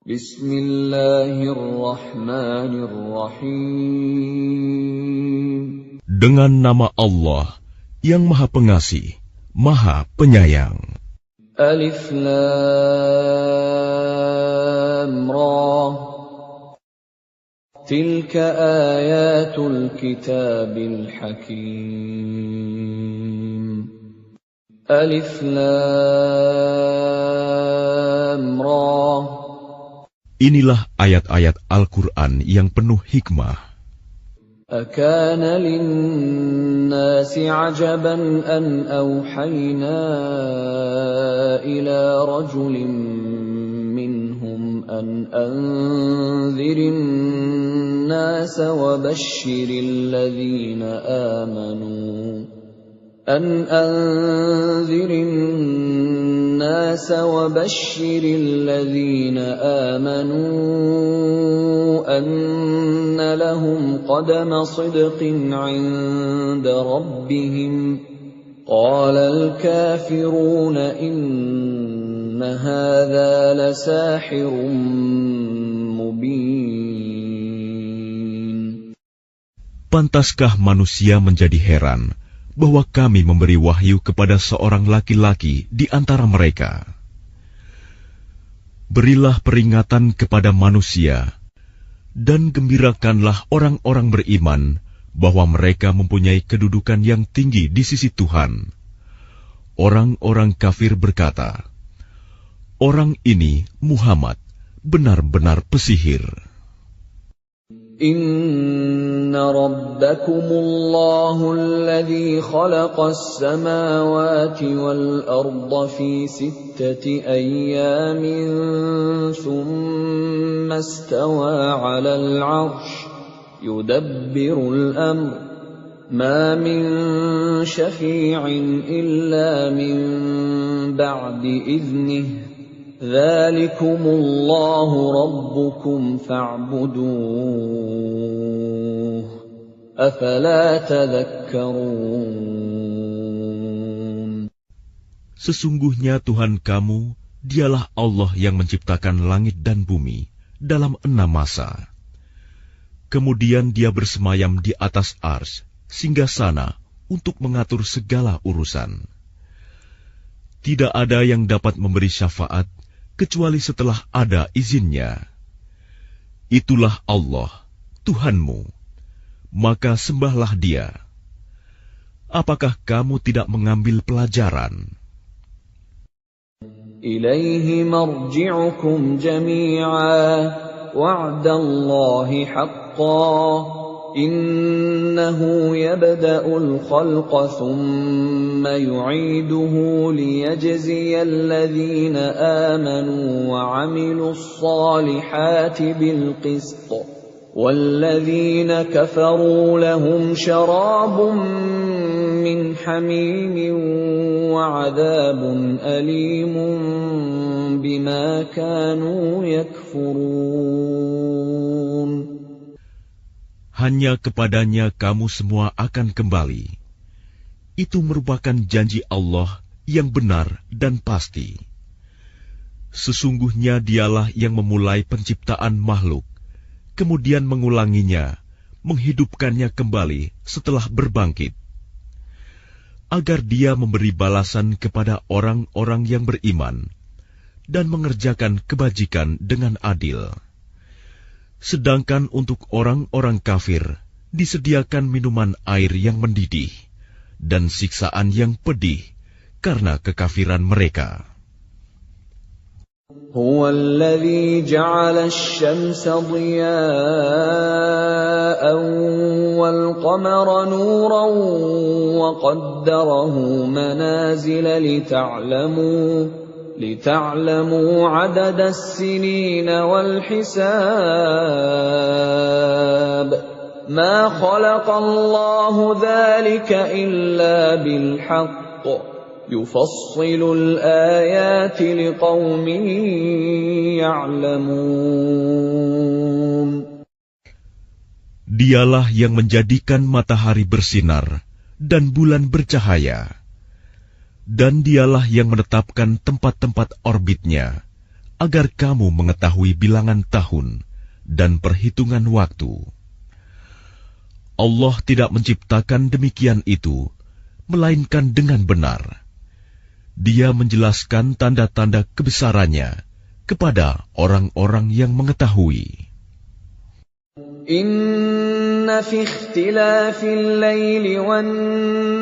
Bismillahirrahmanirrahim. Dengan nama Allah yang Maha Pengasih, Maha Penyayang. Alif Lam Ra. Tilka ayatul kitabil hakim. Alif Lam Ra. Inilah ayat-ayat Al-Quran yang penuh hikmah. أكان للناس عجبا أن أوحينا إلى رجل منهم أن أنذر الناس وبشر الذين آمنوا أن لهم قدم صدق عند ربهم قال الكافرون إن هذا لساحر مبين. Pantaskah manusia menjadi heran bahwa kami memberi wahyu kepada seorang laki-laki di antara mereka? Berilah peringatan kepada manusia, dan gembirakanlah orang-orang beriman bahwa mereka mempunyai kedudukan yang tinggi di sisi Tuhan. Orang-orang kafir berkata, orang ini Muhammad benar-benar pesihir. Inna rabbakumullahu alladhi khalaqas samawati wal arda fi sittati ayyamin thumma istawa 'alal 'arsy yudabbirul amr ma min syafi'in illa min ba'di idhnihi Dzalikumullahu rabbukum fa'buduh. Afala tadhakkarun. Sesungguhnya Tuhan kamu, dialah Allah yang menciptakan langit dan bumi dalam 6 masa. Kemudian dia bersemayam di atas arsy, singgasana untuk mengatur segala urusan. Tidak ada yang dapat memberi syafaat kecuali setelah ada izinnya. Itulah Allah, Tuhanmu. Maka sembahlah Dia. Apakah kamu tidak mengambil pelajaran? Ilaihi marji'ukum jami'a wa'dallahi haqqan. Innahu yabda'ul khalqa thumma yu'iduhu liyajziya alladhina amanu wa 'amilus salihati bil qist. Walladhina kafaru lahum sharabun min hamimin wa 'adhabun alimun bima kanu yakfurun. Hanya kepadanya kamu semua akan kembali. Itu merupakan janji Allah yang benar dan pasti. Sesungguhnya Dialah yang memulai penciptaan makhluk, kemudian mengulanginya, menghidupkannya kembali setelah berbangkit, agar Dia memberi balasan kepada orang-orang yang beriman dan mengerjakan kebajikan dengan adil. Sedangkan untuk orang-orang kafir disediakan minuman air yang mendidih dan siksaan yang pedih karena kekafiran mereka. Huwa alladhi ja'ala asy-syamsa diya'an wal qamara nuran wa qaddarahu manazila لتعلموا عدد السنين والحساب ما خلق الله ذلك إلا بالحق يفصل الآيات لقوم يعلمون. Dialah yang menjadikan matahari bersinar dan bulan bercahaya. Dan Dialah yang menetapkan tempat-tempat orbitnya agar kamu mengetahui bilangan tahun dan perhitungan waktu. Allah tidak menciptakan demikian itu, melainkan dengan benar. Dia menjelaskan tanda-tanda kebesarannya kepada orang-orang yang mengetahui. Inna fi ikhtilafil laili wan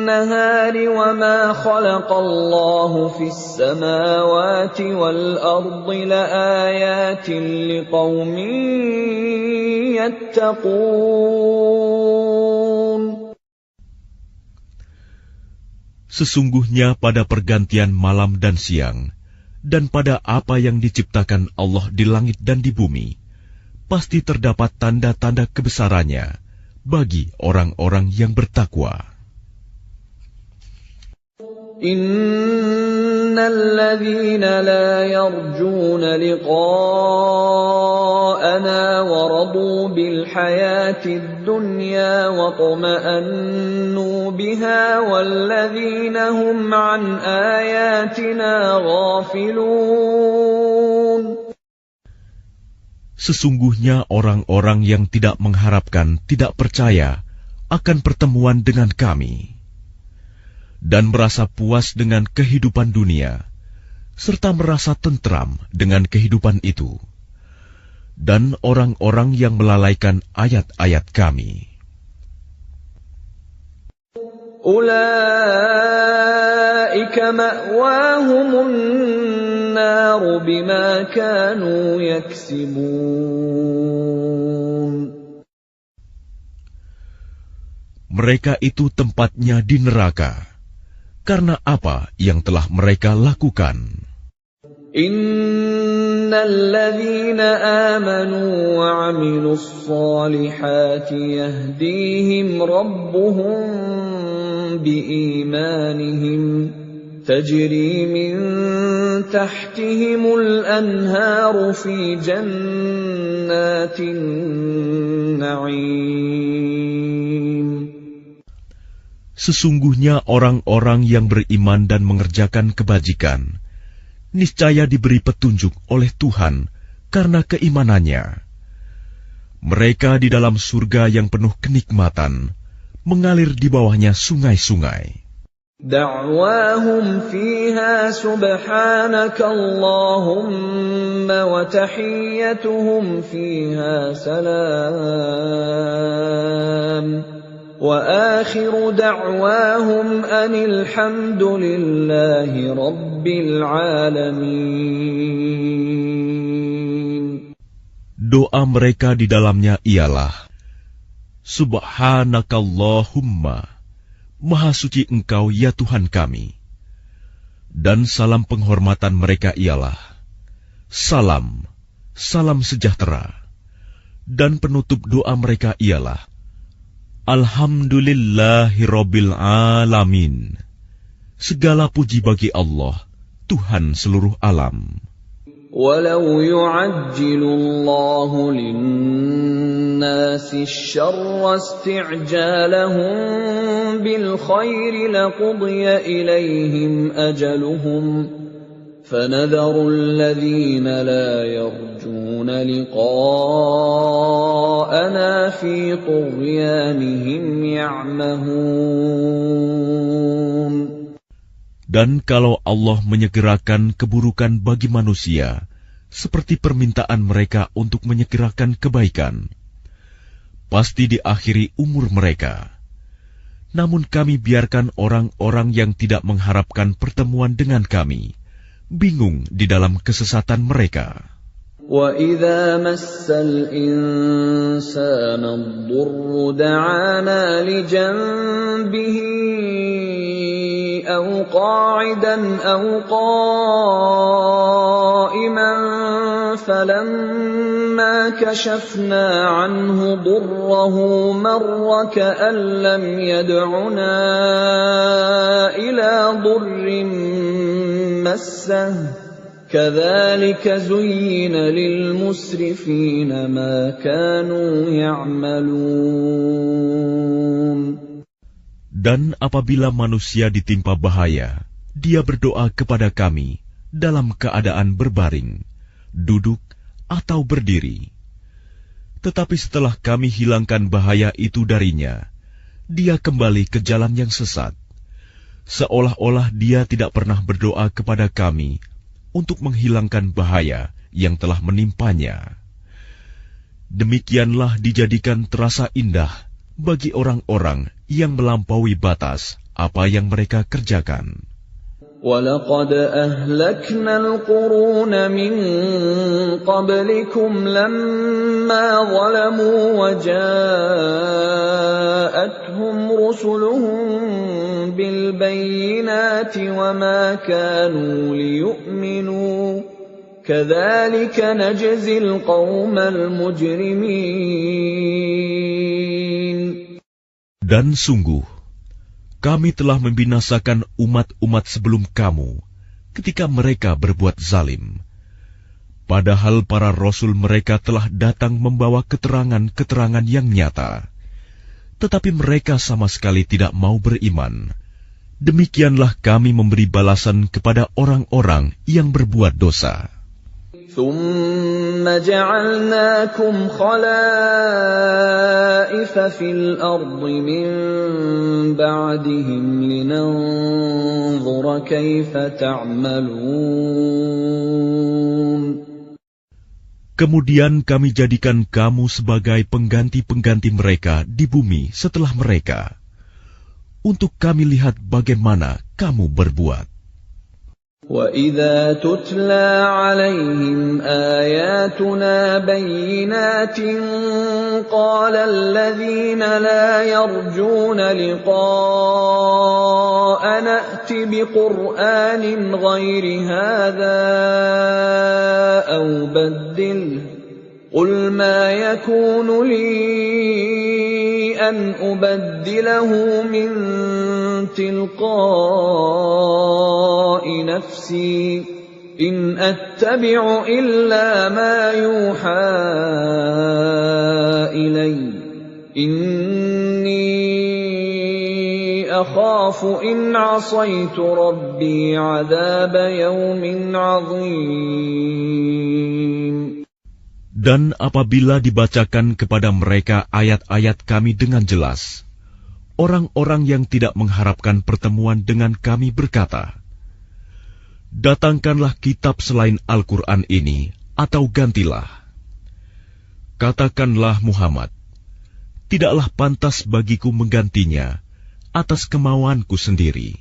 nahari wa ma khalaqallahu fis samawati wal ardi laayatin liqaumin yattaqun. Sesungguhnya pada pergantian malam dan siang, dan pada apa yang diciptakan Allah di langit dan di bumi, pasti terdapat tanda-tanda kebesarannya bagi orang-orang yang bertakwa. Innal ladzina la yarjuna liqa'ana wa radu bil hayatid dunya wa tuma'annu biha wal ladzina hum an ayatina ghafilun. Sesungguhnya orang-orang yang tidak mengharapkan, tidak percaya akan pertemuan dengan kami, dan merasa puas dengan kehidupan dunia, serta merasa tentram dengan kehidupan itu, dan orang-orang yang melalaikan ayat-ayat kami. Ulaika ma'wahumun naru bima kanu yaksibun. Mereka itu tempatnya di neraka, karena apa yang telah mereka lakukan. Innal ladzina amanu wa 'amilus solihati yahdihim rabbuhum biimanihim tajri min tahtihimul anharu fi jannatin na'im. Sesungguhnya orang-orang yang beriman dan mengerjakan kebajikan, niscaya diberi petunjuk oleh Tuhan karena keimanannya. Mereka di dalam surga yang penuh kenikmatan, mengalir di bawahnya sungai-sungai. Da'wahum fiha subhanaka Allahumma wa tahiyyatuhum fiha salam wa akhiru da'wahum anil hamdulillahi rabbil alamin. Doa mereka di dalamnya ialah, Subhanakallahumma, Maha suci Engkau ya Tuhan kami. Dan salam penghormatan mereka ialah, Salam, salam sejahtera. Dan penutup doa mereka ialah, Alhamdulillahirabbil alamin. Segala puji bagi Allah, Tuhan seluruh alam. Walau yu'ajjilullahu lin-nasi asy-syarra isti'jalahum bil khairi laqudiya ilaihim ajaluhum fanadharu alladhina la yarjuna liqa'ana fi tughyanihim ya'mahun. Dan kalau Allah menyegerakan keburukan bagi manusia, seperti permintaan mereka untuk menyegerakan kebaikan, pasti diakhiri umur mereka. Namun kami biarkan orang-orang yang tidak mengharapkan pertemuan dengan kami, bingung di dalam kesesatan mereka. وَإِذَا مَسَّ الْإِنسَانَ الضُّرُّ دَعَانَا لِجَنبِهِ أَوْ قَاعِدًا أَوْ قَائِمًا فَلَمَّا كَشَفْنَا عَنْهُ ضُرَّهُ مَرَّ كَأَن لَّمْ يَدْعُنَا إِلَى ضُرٍّ مَّسَّهُ كَذَلِكَ زُيِّنَ لِلْمُسْرِفِينَ مَا كَانُوا يَعْمَلُونَ. Dan apabila manusia ditimpa bahaya, dia berdoa kepada kami dalam keadaan berbaring, duduk, atau berdiri. Tetapi setelah kami hilangkan bahaya itu darinya, dia kembali ke jalan yang sesat, seolah-olah dia tidak pernah berdoa kepada kami untuk menghilangkan bahaya yang telah menimpanya. Demikianlah dijadikan terasa indah bagi orang-orang yang melampaui batas apa yang mereka kerjakan. وَلَقَدْ أَهْلَكْنَا الْقُرُونَ مِنْ قَبْلِكُمْ لَمَّا ظَلَمُوا وَجَاءَتْهُمْ رُسُلُهُم بِالْبَيِّنَاتِ وَمَا كَانُوا لِيُؤْمِنُوا كَذَلِكَ نَجْزِي الْقَوْمَ الْمُجْرِمِينَ. Dan sungguh, kami telah membinasakan umat-umat sebelum kamu ketika mereka berbuat zalim. Padahal para rasul mereka telah datang membawa keterangan-keterangan yang nyata. Tetapi mereka sama sekali tidak mau beriman. Demikianlah kami memberi balasan kepada orang-orang yang berbuat dosa. ثُمَّ جَعَلْنَاكُمْ خَلَائِفَ فِي الْأَرْضِ مِنْ بَعْدِهِمْ لِنَنْظُرَ كَيْفَ تَعْمَلُونَ. Kemudian kami jadikan kamu sebagai pengganti-pengganti mereka di bumi setelah mereka, untuk kami lihat bagaimana kamu berbuat. وَإِذَا تُتْلَى عَلَيْهِمْ آيَاتُنَا بَيِّنَاتٍ قَالَ الَّذِينَ لَا يَرْجُونَ لِقَاءَنَا ائْتِ بِقُرْآنٍ غَيْرِ هَذَا أَوْ بَدِّلْهُ قُلْ مَا يَكُونُ لِي أَنْ أُبَدِّلَهُ مِنْ تِلْقَاءِ نَفْسِي إِنْ أَتَّبِعُ إِلَّا مَا يُوحَى إِلَيَّ إِنِّي أَخَافُ إِنْ عَصَيْتُ رَبِّي عَذَابَ يَوْمٍ عَظِيمٍ. Dan apabila dibacakan kepada mereka ayat-ayat kami dengan jelas, orang-orang yang tidak mengharapkan pertemuan dengan kami berkata, "Datangkanlah kitab selain Al-Quran ini, atau gantilah." Katakanlah Muhammad, "Tidaklah pantas bagiku menggantinya atas kemauanku sendiri.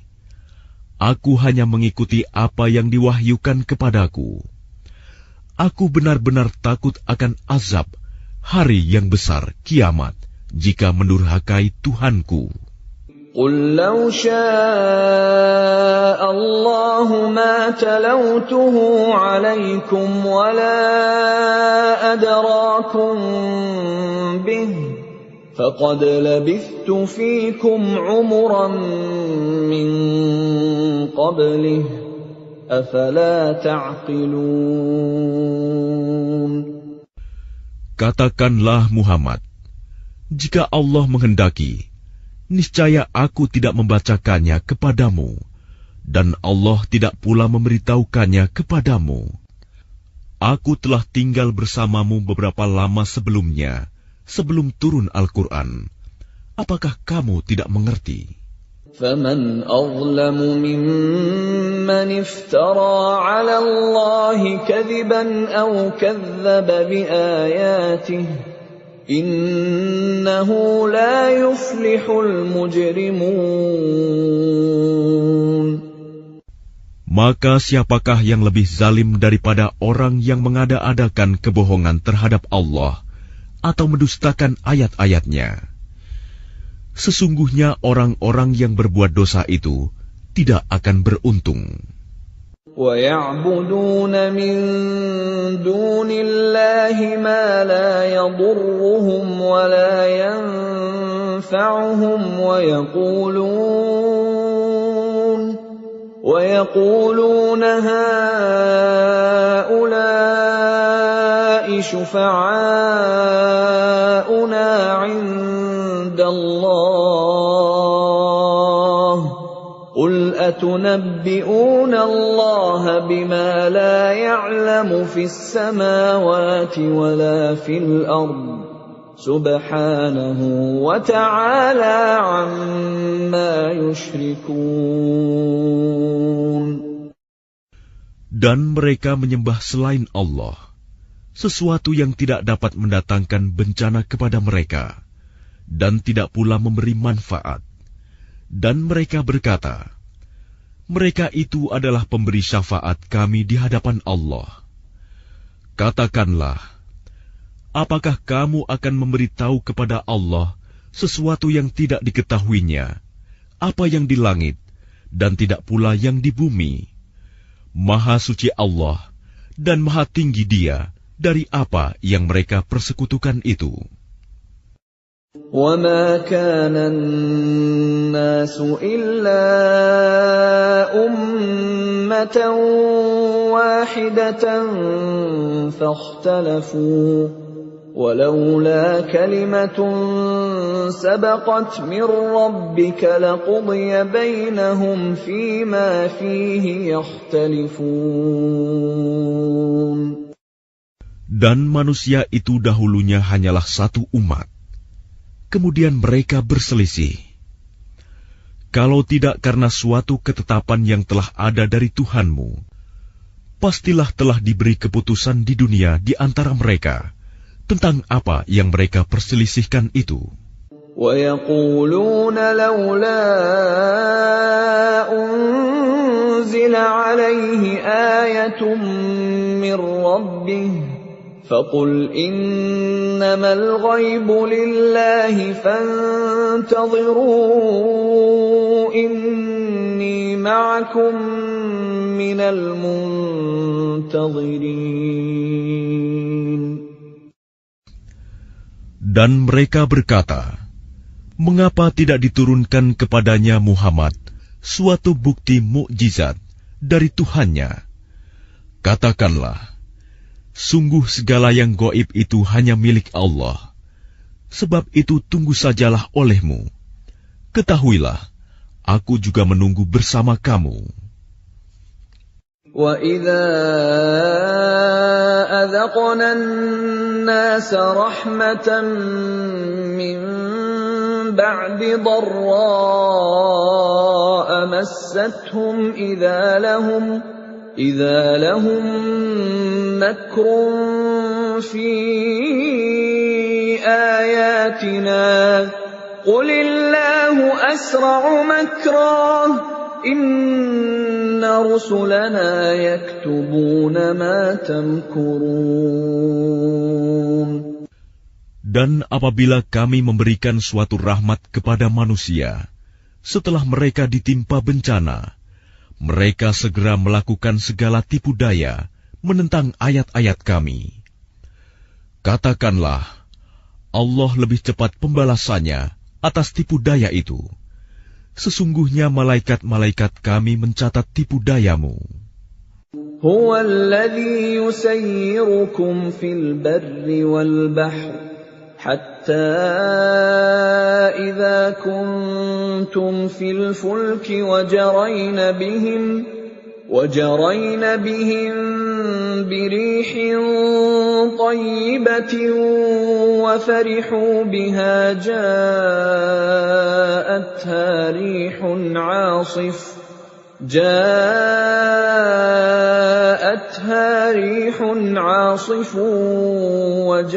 Aku hanya mengikuti apa yang diwahyukan kepadaku. Aku benar-benar takut akan azab hari yang besar, kiamat, jika mendurhakai Tuhanku." قُلْ لَوْ شَاءَ اللَّهُ مَا تَلَوْتُهُ عَلَيْكُمْ وَلَا أَدْرَاكُمْ بِهِ فَقَدْ لَبِثْتُ فِيكُمْ عُمُرًا مِّن قَبْلِهِ أَفَلَا تَعْقِلُونَ. Katakanlah Muhammad, jika Allah menghendaki, niscaya aku tidak membacakannya kepadamu, dan Allah tidak pula memberitahukannya kepadamu. Aku telah tinggal bersamamu beberapa lama sebelumnya, sebelum turun Al-Quran. Apakah kamu tidak mengerti? فَمَنْ أَظْلَمُ مِمَّنِ افْتَرَى عَلَى اللَّهِ كَذِبًا أَوْ كَذَّبَ بِآيَاتِهِ إِنَّهُ لَا يُفْلِحُ الْمُجْرِمُونَ. Maka siapakah yang lebih zalim daripada orang yang mengada-adakan kebohongan terhadap Allah atau mendustakan ayat-ayatnya? Sesungguhnya orang-orang yang berbuat dosa itu tidak akan beruntung. وَيَعْبُدُونَ مِن دُونِ اللَّهِ مَا لَا يَضُرُّهُمْ وَلَا يَنفَعُهُمْ وَيَقُولُونَ هَٰؤُلَاءِ شُفَعَاؤُنَا عِندَ اللَّهِ قل أتنبئون الله بما لا يعلم في السماوات ولا في الأرض سبحانه وتعالى عما يشركون. Dan mereka menyembah selain Allah, sesuatu yang tidak dapat mendatangkan bencana kepada mereka, dan tidak pula memberi manfaat. Dan mereka berkata, mereka itu adalah pemberi syafaat kami di hadapan Allah. Katakanlah, apakah kamu akan memberitahu kepada Allah sesuatu yang tidak diketahuinya, apa yang di langit, dan tidak pula yang di bumi? Maha suci Allah, dan maha tinggi Dia dari apa yang mereka persekutukan itu. وَمَا كَانَ النَّاسُ إِلَّا أُمَّةً وَاحِدَةً فَاخْتَلَفُوا وَلَوْلَا كَلِمَةٌ سَبَقَتْ مِنْ رَبِّكَ لَقُضِيَ بَيْنَهُمْ فِيمَا فِيهِ يَخْتَلِفُونَ. Dan manusia itu dahulunya hanyalah satu umat. Kemudian mereka berselisih. Kalau tidak karena suatu ketetapan yang telah ada dari Tuhanmu, pastilah telah diberi keputusan di dunia di antara mereka tentang apa yang mereka perselisihkan itu. وَيَقُولُونَ لَوْلَا أُنْزِلَ عَلَيْهِ آيَةٌ مِّن رَّبِّهِ فَقُلْ إِنَّمَا الْغَيْبُ لِلَّهِ فَانْتَظِرُوا إِنِّي مَعَكُمْ مِنَ الْمُنْتَظِرِينَ. Dan mereka berkata, mengapa tidak diturunkan kepadanya Muhammad suatu bukti mukjizat dari Tuhannya? Katakanlah, sungguh segala yang gaib itu hanya milik Allah. Sebab itu tunggu sajalah olehmu. Ketahuilah, aku juga menunggu bersama kamu. وَإِذَا أَذَقْنَا النَّاسَ رَحْمَةً مِّن بَعْدِ ضَرَّاءَ مَسَّتْهُمْ إِذَا لَهُم مَّكْرٌ فِي آيَاتِنَا قُلِ اللَّهُ أَسْرَعُ مَكْرًا إِنَّ رُسُلَنَا يَكْتُبُونَ مَا تَمْكُرُونَ. Dan apabila kami memberikan suatu rahmat kepada manusia, setelah mereka ditimpa bencana, mereka segera melakukan segala tipu daya menentang ayat-ayat kami. Katakanlah, Allah lebih cepat pembalasannya atas tipu daya itu. Sesungguhnya malaikat-malaikat kami mencatat tipu dayamu. Huwa alladhi yusayyirukum fil barri wal bahr hatta idza kuntum fil fulki wajarayna bihim birihin tayyibatin wa farihu biha ja'atha ريح عاصف وجاءهم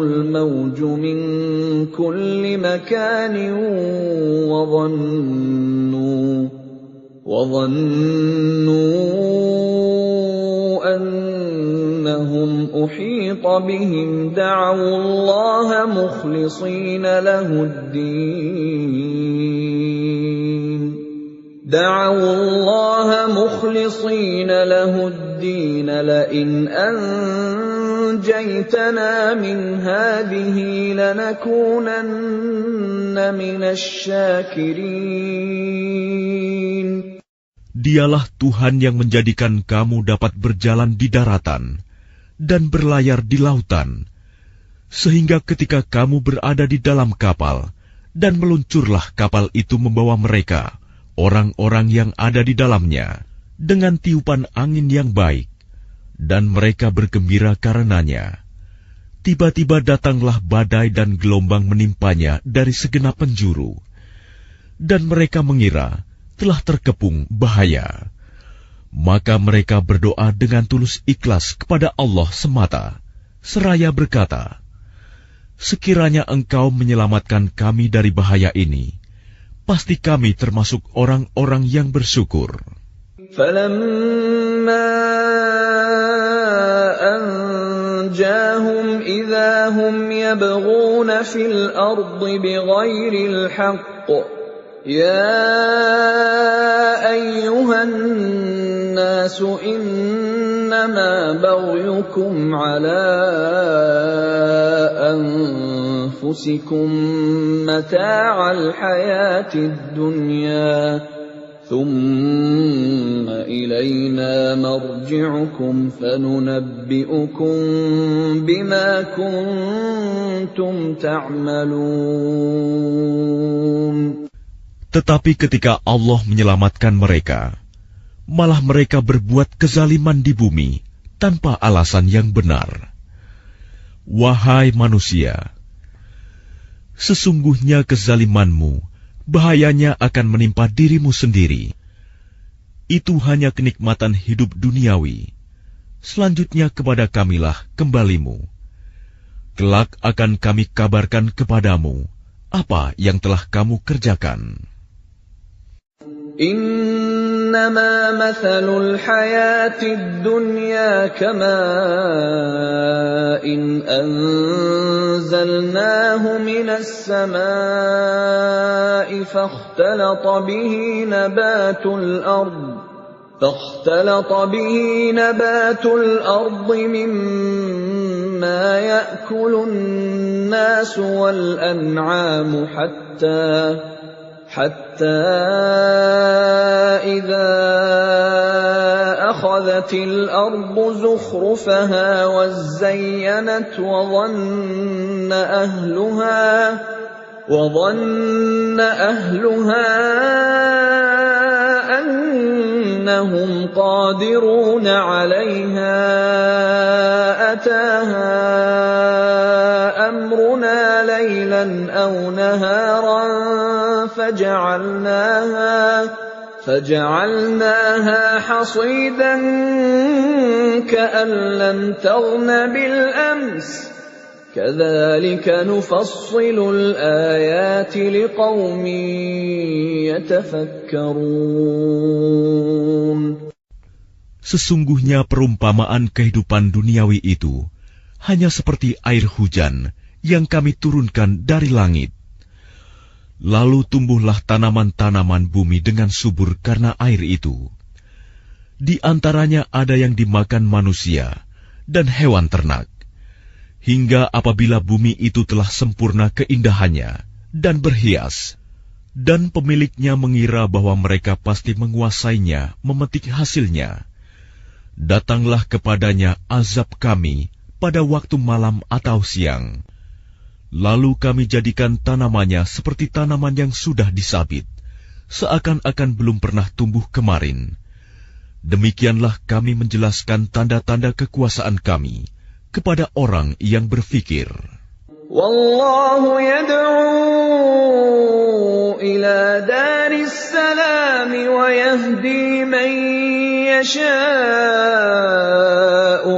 الموج من كل مكان وظنوا أنهم أحيط بهم دعوا الله مخلصين له الدين لئن أنجيتنا من هذه لنكونن من الشاكرين. Dialah Tuhan yang menjadikan kamu dapat berjalan di daratan dan berlayar di lautan, sehingga ketika kamu berada di dalam kapal dan meluncurlah kapal itu membawa mereka, orang-orang yang ada di dalamnya, dengan tiupan angin yang baik, dan mereka bergembira karenanya. Tiba-tiba datanglah badai dan gelombang menimpanya dari segenap penjuru, dan mereka mengira telah terkepung bahaya. Maka mereka berdoa dengan tulus ikhlas kepada Allah semata, seraya berkata, "Sekiranya Engkau menyelamatkan kami dari bahaya ini, pasti kami termasuk orang-orang yang bersyukur." فَلَمَّا أَنْجَاهُمْ إِذَا هُمْ يَبْغُونَ فِي الْأَرْضِ بِغَيْرِ الْحَقِّ يَا أَيُّهَا النَّاسُ إِنَّمَا بَغْيُكُمْ عَلَى أَنفُسِكُم مَّتَاعَ الْحَيَاةِ الدُّنْيَا ثُمَّ إِلَيْنَا مَرْجِعُكُمْ فَنُنَبِّئُكُم بِمَا كُنتُمْ تَعْمَلُونَ. Tetapi ketika Allah menyelamatkan mereka, malah mereka berbuat kezaliman di bumi tanpa alasan yang benar. Wahai manusia, sesungguhnya kezalimanmu bahayanya akan menimpa dirimu sendiri. Itu hanya kenikmatan hidup duniawi. Selanjutnya kepada kamilah kembalimu. Kelak akan kami kabarkan kepadamu apa yang telah kamu kerjakan. إنما مثل الحياة الدنيا كماء أنزلناه من السماء فاختلط به نبات الأرض مما يأكل الناس والأنعام حتى إذا أخذت الأرض زخرفها وزينت وظن أهلها أنهم قادرون عليها أتاها أمرنا ليلا أو نهارا فجعلناها حصيدا كأن لم تغن بالأمس كذلك نفصل الآيات لقوم يتفكرون. Sesungguhnya perumpamaan kehidupan duniawi itu hanya seperti air hujan yang kami turunkan dari langit. Lalu tumbuhlah tanaman-tanaman bumi dengan subur karena air itu. Di antaranya ada yang dimakan manusia dan hewan ternak. Hingga apabila bumi itu telah sempurna keindahannya dan berhias, dan pemiliknya mengira bahwa mereka pasti menguasainya, memetik hasilnya, datanglah kepadanya azab kami pada waktu malam atau siang. Lalu kami jadikan tanamannya seperti tanaman yang sudah disabit, seakan-akan belum pernah tumbuh kemarin. Demikianlah kami menjelaskan tanda-tanda kekuasaan kami kepada orang yang berfikir. Wallahu yad'u ila daris salam wa yahdi man yasha'u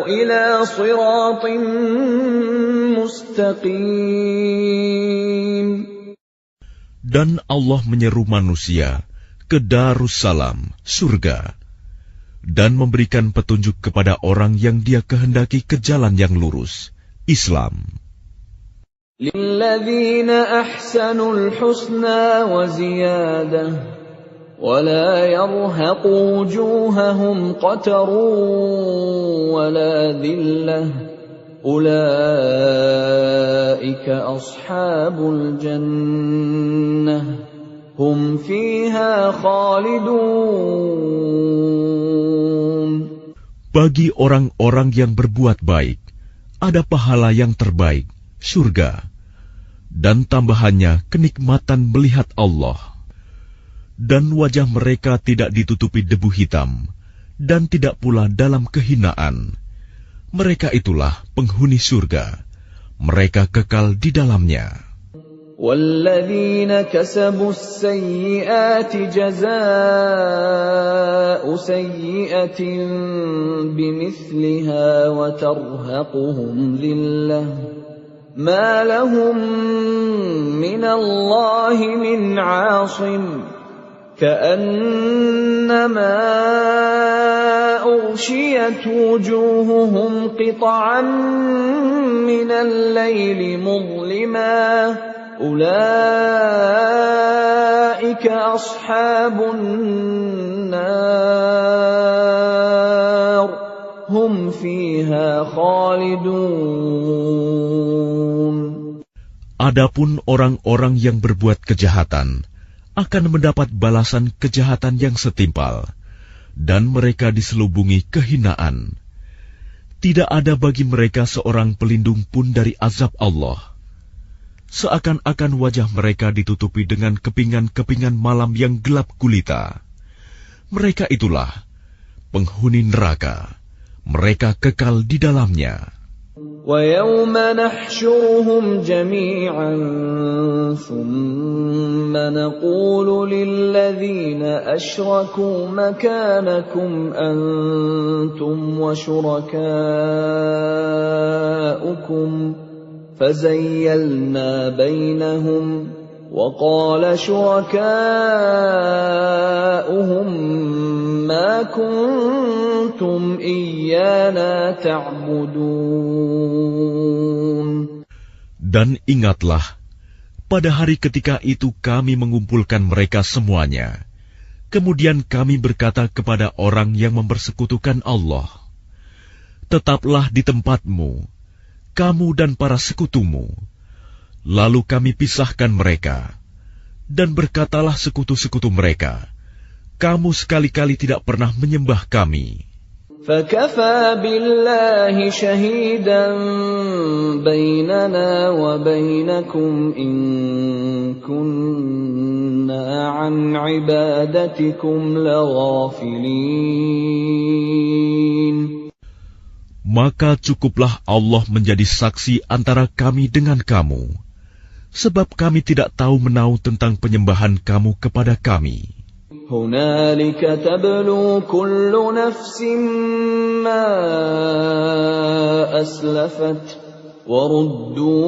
ila siratin mustaqim. Dan Allah menyeru manusia ke Darussalam, surga, dan memberikan petunjuk kepada orang yang Dia kehendaki ke jalan yang lurus, Islam. Lilladzina ahsanul husna wa ziyadah wa la yarhaqu wujuhahum qatarun wa la dhillah ulaika ashabul jannah hum fiha khalidun. Bagi orang-orang yang berbuat baik ada pahala yang terbaik, surga, dan tambahannya kenikmatan melihat Allah. Dan wajah mereka tidak ditutupi debu hitam, dan tidak pula dalam kehinaan. Mereka itulah penghuni surga. Mereka kekal di dalamnya. وَالَّذِينَ كَسَبُوا السَّيِّئَاتِ جَزَاءُ سَيِّئَةٍ بِمِثْلِهَا وَتَرْهَقُهُمْ ذِلَّةٌ مَا لَهُم مِّنَ اللَّهِ مِنْ عَاصِمٍ كَأَنَّمَا أُغْشِيَتْ وُجُوهُهُمْ قِطَعًا مِّنَ اللَّيْلِ مُظْلِمًا أُولَئِكَ أَصْحَابُ النَّارِ هُمْ فِيهَا خَالِدُونَ. Adapun orang-orang yang berbuat kejahatan akan mendapat balasan kejahatan yang setimpal, dan mereka diselubungi kehinaan. Tidak ada bagi mereka seorang pelindung pun dari azab Allah. Seakan-akan wajah mereka ditutupi dengan kepingan-kepingan malam yang gelap gulita. Mereka itulah penghuni neraka. Mereka kekal di dalamnya. وَيَوْمَ نَحْشُرُهُمْ جَمِيعًا ثُمَّ نَقُولُ لِلَّذِينَ أَشْرَكُوا مَكَانَكُمْ أَنْتُمْ وَشُرَكَاؤُكُمْ فَزَيَّلْنَا بَيْنَهُمْ وَقَالَ شُرَكَاؤُهُمْ مَا كُنتُمْ إِيَّانَا تَعْبُدُونَ. Dan ingatlah, pada hari ketika itu kami mengumpulkan mereka semuanya. Kemudian kami berkata kepada orang yang mempersekutukan Allah, tetaplah di tempatmu, kamu dan para sekutumu. Lalu kami pisahkan mereka, dan berkatalah sekutu-sekutu mereka, kamu sekali-kali tidak pernah menyembah kami. فَكَفَى بِاللَّهِ شَهِيدًا بَيْنَنَا وَبَيْنَكُمْ إِن كُنَّا عَنْ عِبَادَتِكُمْ لَغَافِلِينَ. Maka cukuplah Allah menjadi saksi antara kami dengan kamu, sebab kami tidak tahu menahu tentang penyembahan kamu kepada kami. هُنَالِكَ تَبْلُو كُلُّ نَفْسٍ مَّا أَسْلَفَتْ وَرُدُّوا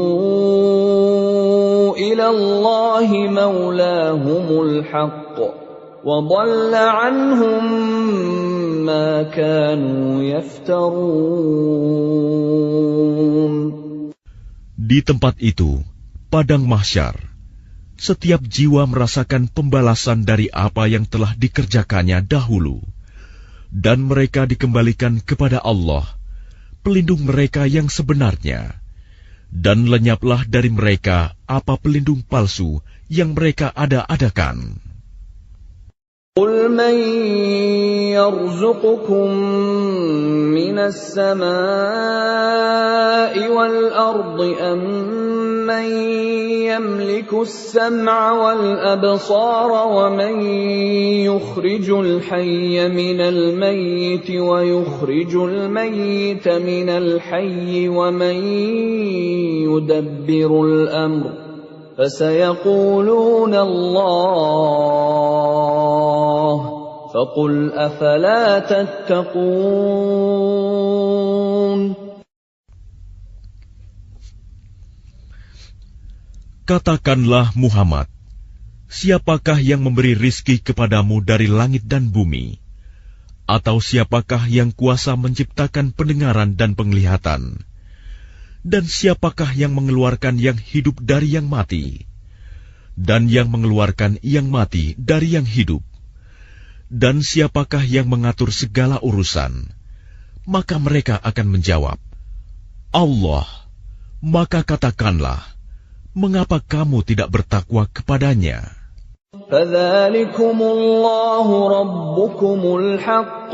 إِلَى اللَّهِ مَوْلَاهُمُ الْحَقِّ وَضَلَّ عَنْهُم مَّا كَانُوا يَفْتَرُونَ. Di tempat itu, padang mahsyar, setiap jiwa merasakan pembalasan dari apa yang telah dikerjakannya dahulu, dan mereka dikembalikan kepada Allah, pelindung mereka yang sebenarnya, dan lenyaplah dari mereka apa pelindung palsu yang mereka ada-adakan. قُلْ مَنْ يَرْزُقُكُمْ مِنَ السَّمَاءِ وَالْأَرْضِ أَمَّنْ يَمْلِكُ السَّمْعَ وَالْأَبْصَارَ وَمَنْ يُخْرِجُ الْحَيَّ مِنَ الْمَيِّتِ وَيُخْرِجُ الْمَيِّتَ مِنَ الْحَيِّ وَمَنْ يُدَبِّرُ الْأَمْرَ فَسَيَقُولُونَ اللَّهُ فَقُلْ أَفَلَا تَتَّقُونَ. Katakanlah Muhammad, siapakah yang memberi rizki kepadamu dari langit dan bumi? Atau siapakah yang kuasa menciptakan pendengaran dan penglihatan? Dan siapakah yang mengeluarkan yang hidup dari yang mati? Dan yang mengeluarkan yang mati dari yang hidup? Dan siapakah yang mengatur segala urusan? Maka mereka akan menjawab, Allah. Maka katakanlah, mengapa kamu tidak bertakwa kepadanya? فَذَلِكُمُ اللَّهُ رَبُّكُمُ الْحَقُّ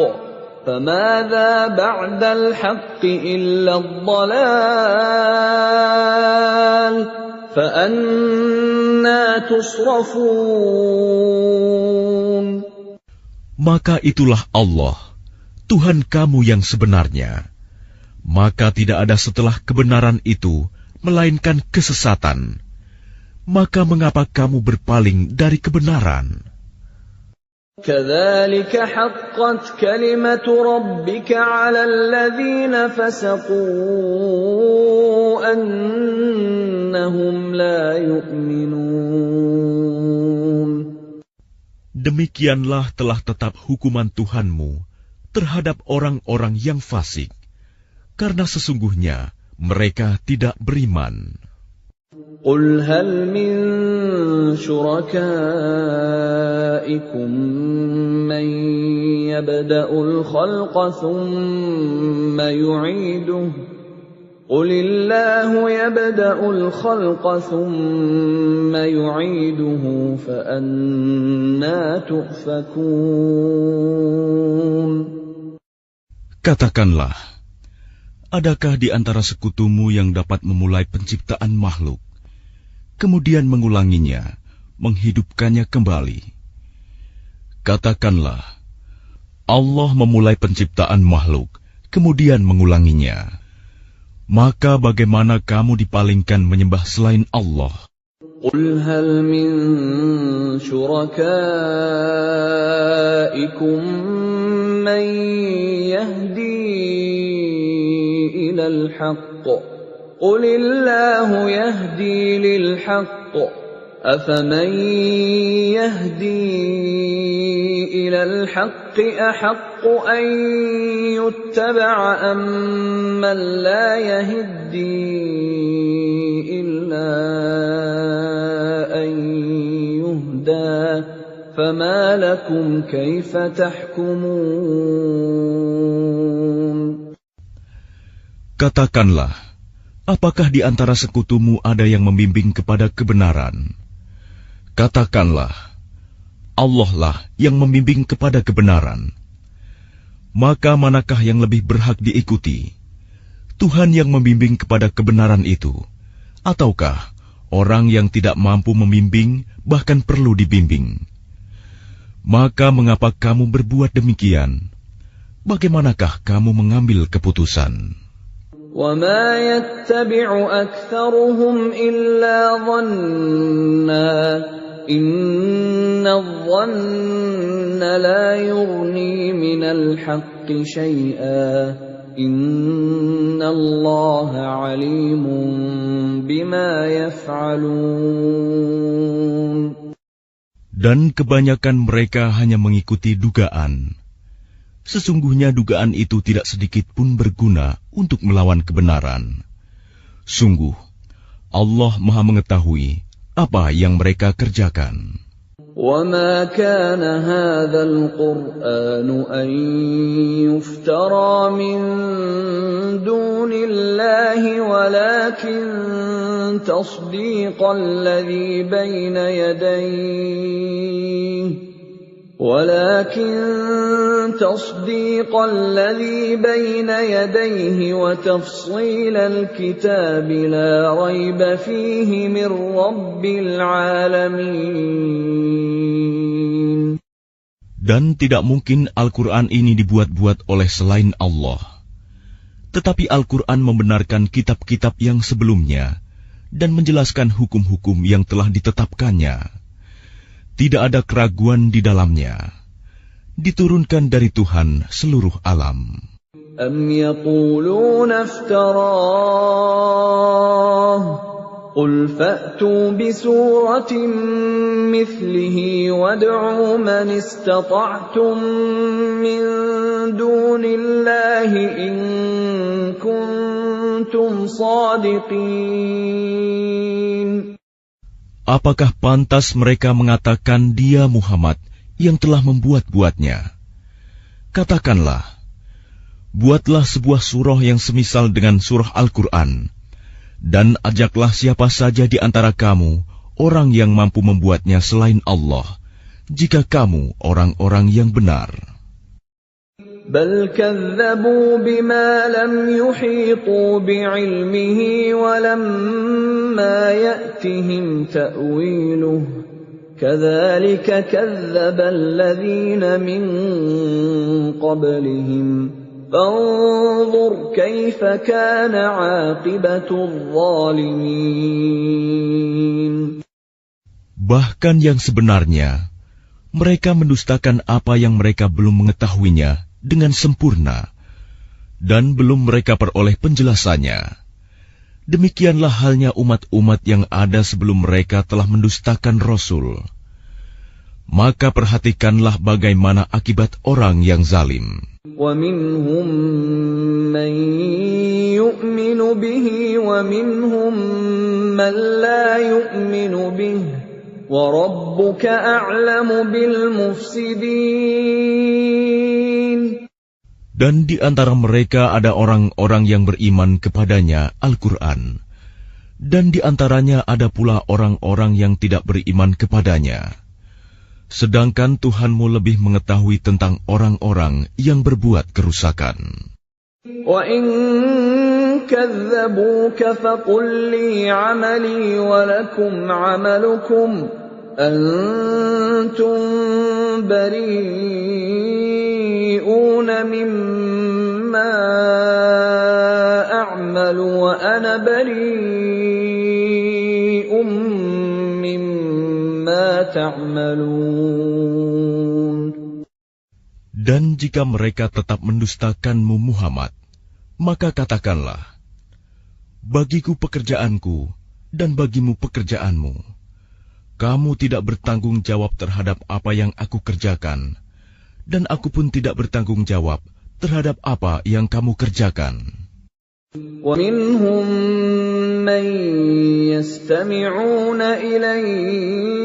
فَمَاذَا بَعْدَ الْحَقِّ إِلَّا الضَّلَالُ فأنى تصرفون. Maka itulah Allah, Tuhan kamu yang sebenarnya. Maka tidak ada setelah kebenaran itu, melainkan kesesatan. Maka mengapa kamu berpaling dari kebenaran? كذلك حقت كلمة ربك على الذين فسقوا أنهم لا يؤمنون. Demikianlah telah tetap hukuman Tuhanmu terhadap orang-orang yang fasik, karena sesungguhnya mereka tidak beriman. قل هل من شركائكم من يبدأ الخلق ثم يعيده قل الله يبدأ الخلق ثم يعيده فأنى تؤفكون. Katakanlah, adakah di antara sekutumu yang dapat memulai penciptaan makhluk, kemudian mengulanginya, menghidupkannya kembali? Katakanlah, Allah memulai penciptaan makhluk, kemudian mengulanginya. Maka bagaimana kamu dipalingkan menyembah selain Allah? قل هل من شركائكم من يهدي إلى الحق قل الله يهدي للحق أفمن يهدي إلى الحق أحق أن يتبع أمن لا يهدي إلا أن يهدى فما لكم كيف تحكمون. Katakanlah, apakah di antara sekutumu ada yang membimbing kepada kebenaran? Katakanlah, Allah lah yang membimbing kepada kebenaran. Maka manakah yang lebih berhak diikuti? Tuhan yang membimbing kepada kebenaran itu, ataukah orang yang tidak mampu membimbing, bahkan perlu dibimbing? Maka mengapa kamu berbuat demikian? Bagaimanakah kamu mengambil keputusan? وَمَا يَتَّبِعُ أَكْثَرُهُمْ إِلَّا ظَنًّا إِنَّ الظَّنَّ لَا يُغْنِي مِنَ الْحَقِّ شَيْئًا إِنَّ اللَّهَ عَلِيمٌ بِمَا يَفْعَلُونَ. Dan kebanyakan mereka hanya mengikuti dugaan. Sesungguhnya dugaan itu tidak sedikit pun berguna untuk melawan kebenaran. Sungguh, Allah Maha mengetahui apa yang mereka kerjakan. وَمَا كَانَ هَذَا الْقُرْآنُ أَن يُفْتَرَى مِن دُونِ اللَّهِ وَلَكِن تَصْدِيقَ الَّذِي بَيْنَ يَدَيْهِ وَتَفْصِيلَ الْكِتَابِ لَا رَيْبَ فِيهِ مِنْ رَبِّ الْعَالَمِينَ. Dan tidak mungkin Al-Quran ini dibuat-buat oleh selain Allah. Tetapi Al-Quran membenarkan kitab-kitab yang sebelumnya dan menjelaskan hukum-hukum yang telah ditetapkannya. Tidak ada keraguan di dalamnya. Diturunkan dari Tuhan seluruh alam. أَمْ يَقُولُونَ افْتَرَاهُ قُلْ فَأْتُوا بِسُورَةٍ مِثْلِهِ وَادْعُوا مَنِ اسْتَطَعْتُم مِّن دُونِ اللَّهِ إِن كُنتُمْ صَادِقِينَ. Apakah pantas mereka mengatakan dia Muhammad yang telah membuat-buatnya? Katakanlah, buatlah sebuah surah yang semisal dengan surah Al-Quran, dan ajaklah siapa saja di antara kamu, orang yang mampu membuatnya selain Allah, jika kamu orang-orang yang benar. بل كذبوا بما لم يحيطوا بعلمه ولما يأتهم تأويله كذلك كذب الذين من قبلهم فانظر كيف كان عاقبة الظالمين. Bahkan yang sebenarnya, mereka mendustakan apa yang mereka belum mengetahuinya dengan sempurna, dan belum mereka peroleh penjelasannya. Demikianlah halnya umat-umat yang ada sebelum mereka telah mendustakan Rasul. Maka perhatikanlah bagaimana akibat orang yang zalim. وَمِنْهُمْ مَنْ يُؤْمِنُ بِهِ وَمِنْهُمْ مَنْ لَا يُؤْمِنُ بِهِ وَرَبُّكَ أَعْلَمُ بِالْمُفْسِدِينَ. Dan di antara mereka ada orang-orang yang beriman kepadanya Al-Quran, dan di antaranya ada pula orang-orang yang tidak beriman kepadanya. Sedangkan Tuhanmu lebih mengetahui tentang orang-orang yang berbuat kerusakan. وَإِن كَذَّبُوكَ فَقُل لِّي عَمَلِي وَلَكُمْ عَمَلُكُمْ أَنتُم بَرِيئُونَ مِمَّا أَعْمَلُ وَأَنَا بَرِيءٌ مِّمَّا تَعْمَلُونَ. Dan jika mereka tetap mendustakanmu Muhammad, maka katakanlah, bagiku pekerjaanku dan bagimu pekerjaanmu. Kamu tidak bertanggung jawab terhadap apa yang aku kerjakan, dan aku pun tidak bertanggung jawab terhadap apa yang kamu kerjakan. وَمِنْهُمْ مَنْ يَسْتَمِعُونَ إِلَيْكَ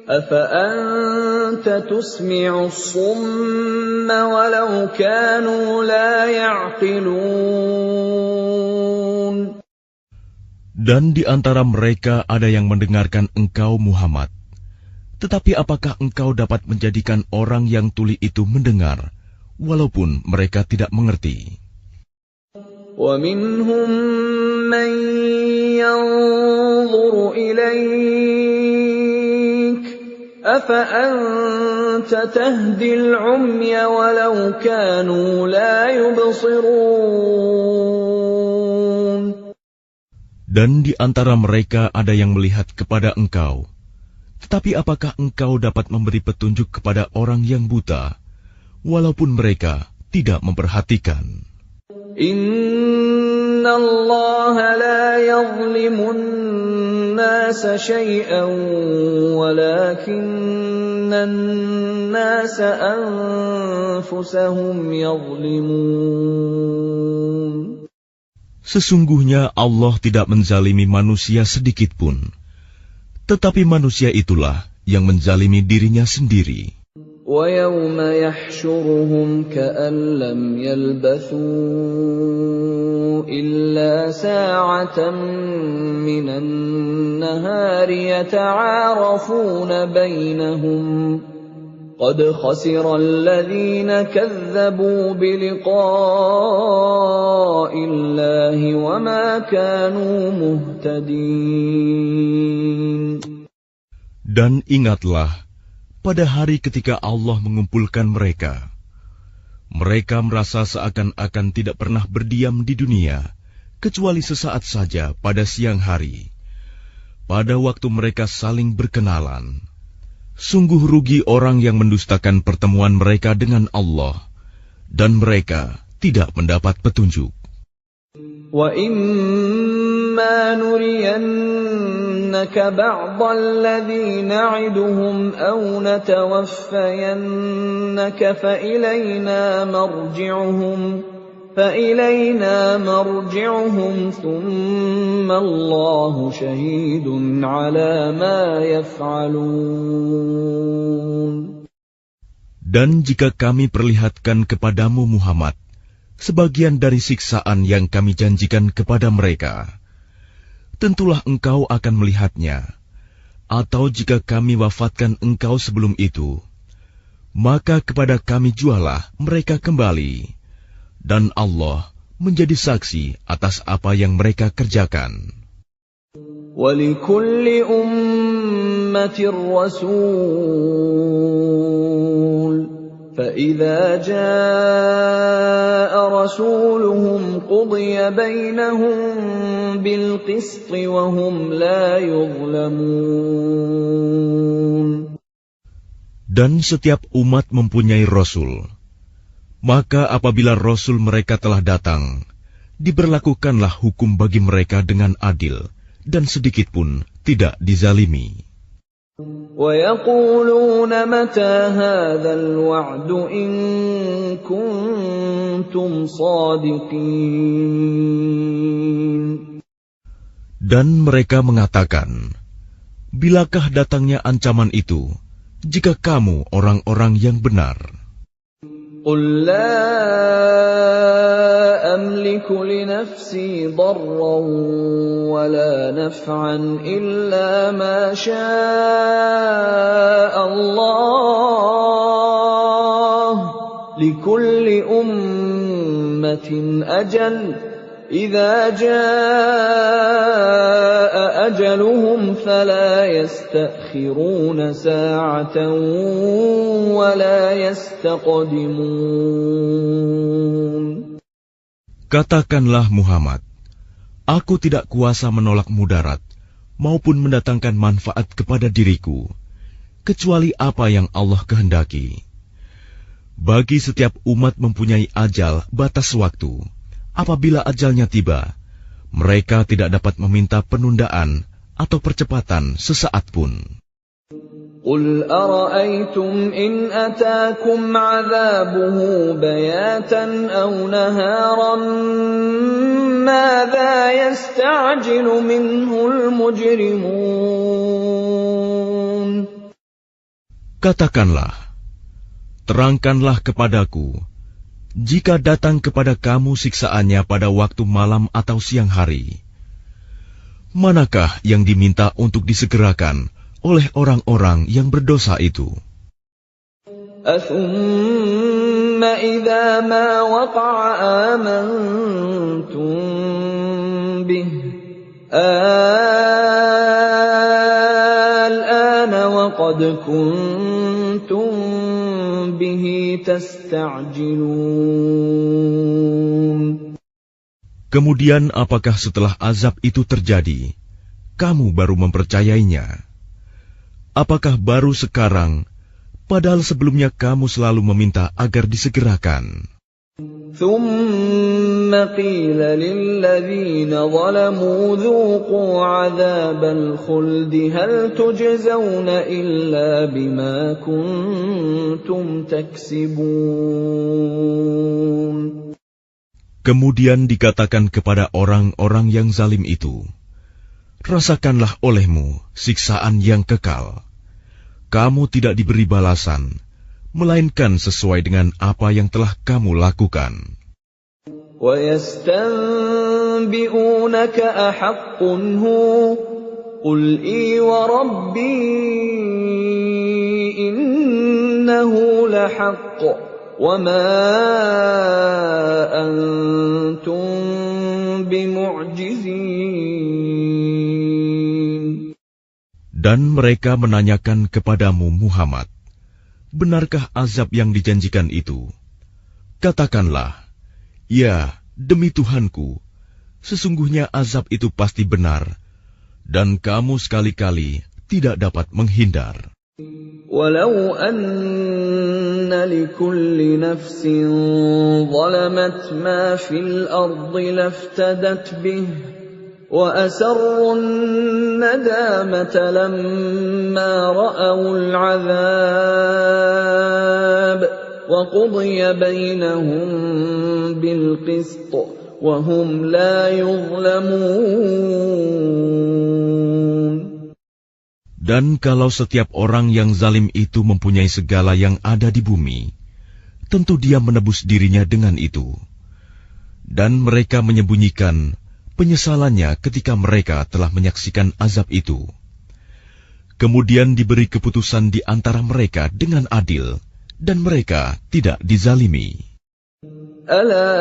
أَفَأَنْتَ تُسْمِعُ الصُّمَّ وَلَوْ كَانُوا لَا يَعْقِلُونَ. Dan di antara mereka ada yang mendengarkan engkau Muhammad. Tetapi apakah engkau dapat menjadikan orang yang tuli itu mendengar, walaupun mereka tidak mengerti? وَمِنْهُمْ مَنْ يَنْظُرُ إِلَيْكَ أَفَأَنْتَ تَهْدِي الْعُمْيَ وَلَوْ كَانُوا لَا يُبْصِرُونَ. Dan di antara mereka ada yang melihat kepada engkau. Tetapi apakah engkau dapat memberi petunjuk kepada orang yang buta, walaupun mereka tidak memperhatikan? Inna Allah la yazlimun nasa syai'an walakinna nasa anfusahum yazlimun. Sesungguhnya Allah tidak menzalimi manusia sedikit pun, tetapi manusia itulah yang menzalimi dirinya sendiri. وَيَوْمَ يَحْشُرُهُمْ كَأَن لَّمْ يَلْبَثُوا إِلَّا سَاعَةً مِّنَ النَّهَارِ يَتَعَارَفُونَ بَيْنَهُمْ قَدْ خَسِرَ الَّذِينَ كَذَّبُوا بِلِقَاءِ اللَّهِ وَمَا كَانُوا مُهْتَدِينَ. Dan ingatlah, pada hari ketika Allah mengumpulkan mereka, mereka merasa seakan-akan tidak pernah berdiam di dunia, kecuali sesaat saja pada siang hari. Pada waktu mereka saling berkenalan, sungguh rugi orang yang mendustakan pertemuan mereka dengan Allah, dan mereka tidak mendapat petunjuk. وَإِمَّا نُرِيَنَّكَ بَعْضَ الَّذِي نَعِدُهُمْ أَوْ نَتَوَفَّيَنَّكَ فَإِلَيْنَا مَرْجِعُهُمْ ثُمَّ اللَّهُ شَهِيدٌ عَلَى مَا يَفْعَلُونَ. Dan jika kami perlihatkan kepadamu Muhammad sebagian dari siksaan yang kami janjikan kepada mereka, tentulah engkau akan melihatnya. Atau jika kami wafatkan engkau sebelum itu, maka kepada kami jualah mereka kembali, dan Allah menjadi saksi atas apa yang mereka kerjakan. وَلِكُلِّ أُمَّةٍ رَّسُولٌ فَإِذَا جَاءَ رَسُولُهُمْ قُضِيَ بَيْنَهُم بِالْقِسْطِ وَهُمْ لَا يُظْلَمُونَ. Dan setiap umat mempunyai Rasul. Maka apabila Rasul mereka telah datang, diberlakukanlah hukum bagi mereka dengan adil, dan sedikitpun tidak dizalimi. وَيَقُولُونَ مَتَى هَذَا الْوَعْدُ إِن كُنتُمْ صَادِقِينَ. Dan mereka mengatakan, bilakah datangnya ancaman itu, jika kamu orang-orang yang benar? قُل لَّا أَمْلِكُ لِنَفْسِي ضَرًّا وَلَا نَفْعًا إِلَّا مَا شَاءَ اللَّهُ ۗ لِكُلِّ أُمَّةٍ أَجَلٌ ۖ إِذَا جَاءَ أَجَلُهُمْ فَلَا يَسْتَأْخِرُونَ سَاعَةً وَلَا يَسْتَقْدِمُونَ. Katakanlah Muhammad, aku tidak kuasa menolak mudarat maupun mendatangkan manfaat kepada diriku, kecuali apa yang Allah kehendaki. Bagi setiap umat mempunyai ajal batas waktu. Apabila ajalnya tiba, mereka tidak dapat meminta penundaan atau percepatan sesaat pun. قُلْ أَرَأَيْتُمْ إِنْ أَتَاكُمْ عَذَابُهُ بَيَاتًا أَوْ نَهَارًا مَاذَا يَسْتَعْجِلُ مِنْهُ الْمُجْرِمُونَ. Katakanlah, terangkanlah kepadaku, jika datang kepada kamu siksaannya pada waktu malam atau siang hari, manakah yang diminta untuk disegerakan oleh orang-orang yang berdosa itu? أَثُمَّ إِذَا مَا وَقَعَ آمَنْتُمْ بِهِ الْآنَ وَقَدْ كُنْتُمْ بِهِ تَسْتَعْجِلُونَ. Kemudian apakah setelah azab itu terjadi, kamu baru mempercayainya? Apakah baru sekarang, padahal sebelumnya kamu selalu meminta agar disegerakan? ثُمَّ قِيلَ لِلَّذِينَ ظَلَمُوا ذُوقُوا عَذَابَ الْخُلْدِ هَلْ تُجْزَوْنَ إِلَّا بِمَا كُنتُمْ تَكْسِبُونَ. Kemudian dikatakan kepada orang-orang yang zalim itu, rasakanlah olehmu siksaan yang kekal. Kamu tidak diberi balasan, melainkan sesuai dengan apa yang telah kamu lakukan. وَيَسْتَنبِئُونَكَ أَحَقٌّ هُوَ قُلْ إِي وَرَبِّي إِنَّهُ لَحَقٌّ وَمَا أَنْتُمْ بِمُعْجِزِينَ. Dan mereka menanyakan kepadamu Muhammad, benarkah azab yang dijanjikan itu? Katakanlah, ya, demi Tuhanku, sesungguhnya azab itu pasti benar, dan kamu sekali-kali tidak dapat menghindar. وَلَوْ أَنَّ لِكُلِّ نَفْسٍ ظَلَمَتْ مَا فِي الْأَرْضِ لَافْتَدَتْ بِهِ وَأَسَرُّوا النَّدَامَةَ لَمَّا رَأَوُا الْعَذَابَ وَقُضِيَ بَيْنَهُم بِالْقِسْطِ وَهُمْ لَا يُظْلَمُونَ. Dan kalau setiap orang yang zalim itu mempunyai segala yang ada di bumi, tentu dia menebus dirinya dengan itu. Dan mereka menyembunyikan penyesalannya ketika mereka telah menyaksikan azab itu. Kemudian diberi keputusan di antara mereka dengan adil, dan mereka tidak dizalimi. Ala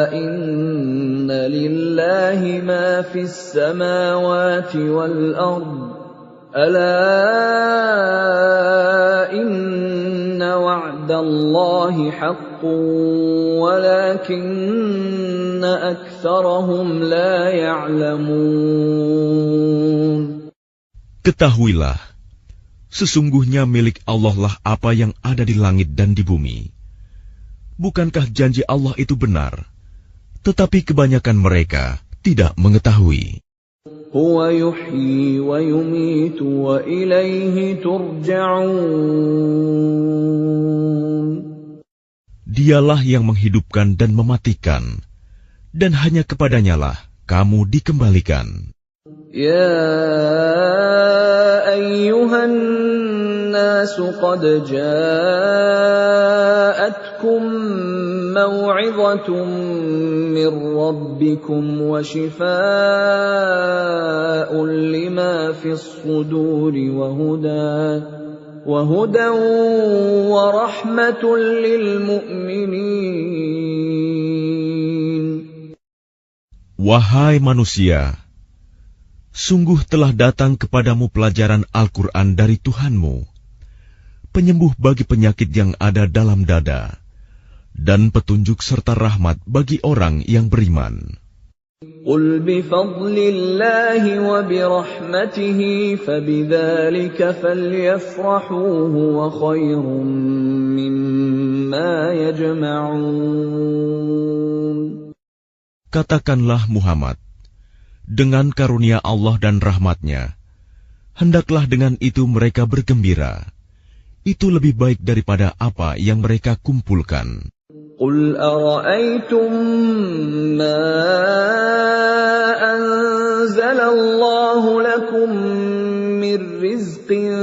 inna lillahi ma fis samawati wal ard. Ala inna wa'dallahi haqqun walakinna aktsarahum la ya'lamun. Ketahuilah, sesungguhnya milik Allah lah apa yang ada di langit dan di bumi. Bukankah janji Allah itu benar? Tetapi kebanyakan mereka tidak mengetahui. Huwa yuhyi wa yumitu wa ilaihi turja'un. Dialah yang menghidupkan dan mematikan, dan hanya kepadanyalah kamu dikembalikan. Ya ayyuhan nasu qad ja'atkum maw'izatun min rabbikum wa shifaa'un lima fis suduri wa hudan wa rahmatun lil mu'minin. Wahai manusia, sungguh telah datang kepadamu pelajaran Al-Quran dari Tuhanmu, penyembuh bagi penyakit yang ada dalam dada, dan petunjuk serta rahmat bagi orang yang beriman. Qul bifadlillahi wa birahmatihi fabidzalika falyafrahu huwa khairum mimma yajma'un. Katakanlah Muhammad, dengan karunia Allah dan rahmatnya, hendaklah dengan itu mereka bergembira. Itu lebih baik daripada apa yang mereka kumpulkan. Qul ara'aytum ma anzalallahu lakum min rizqin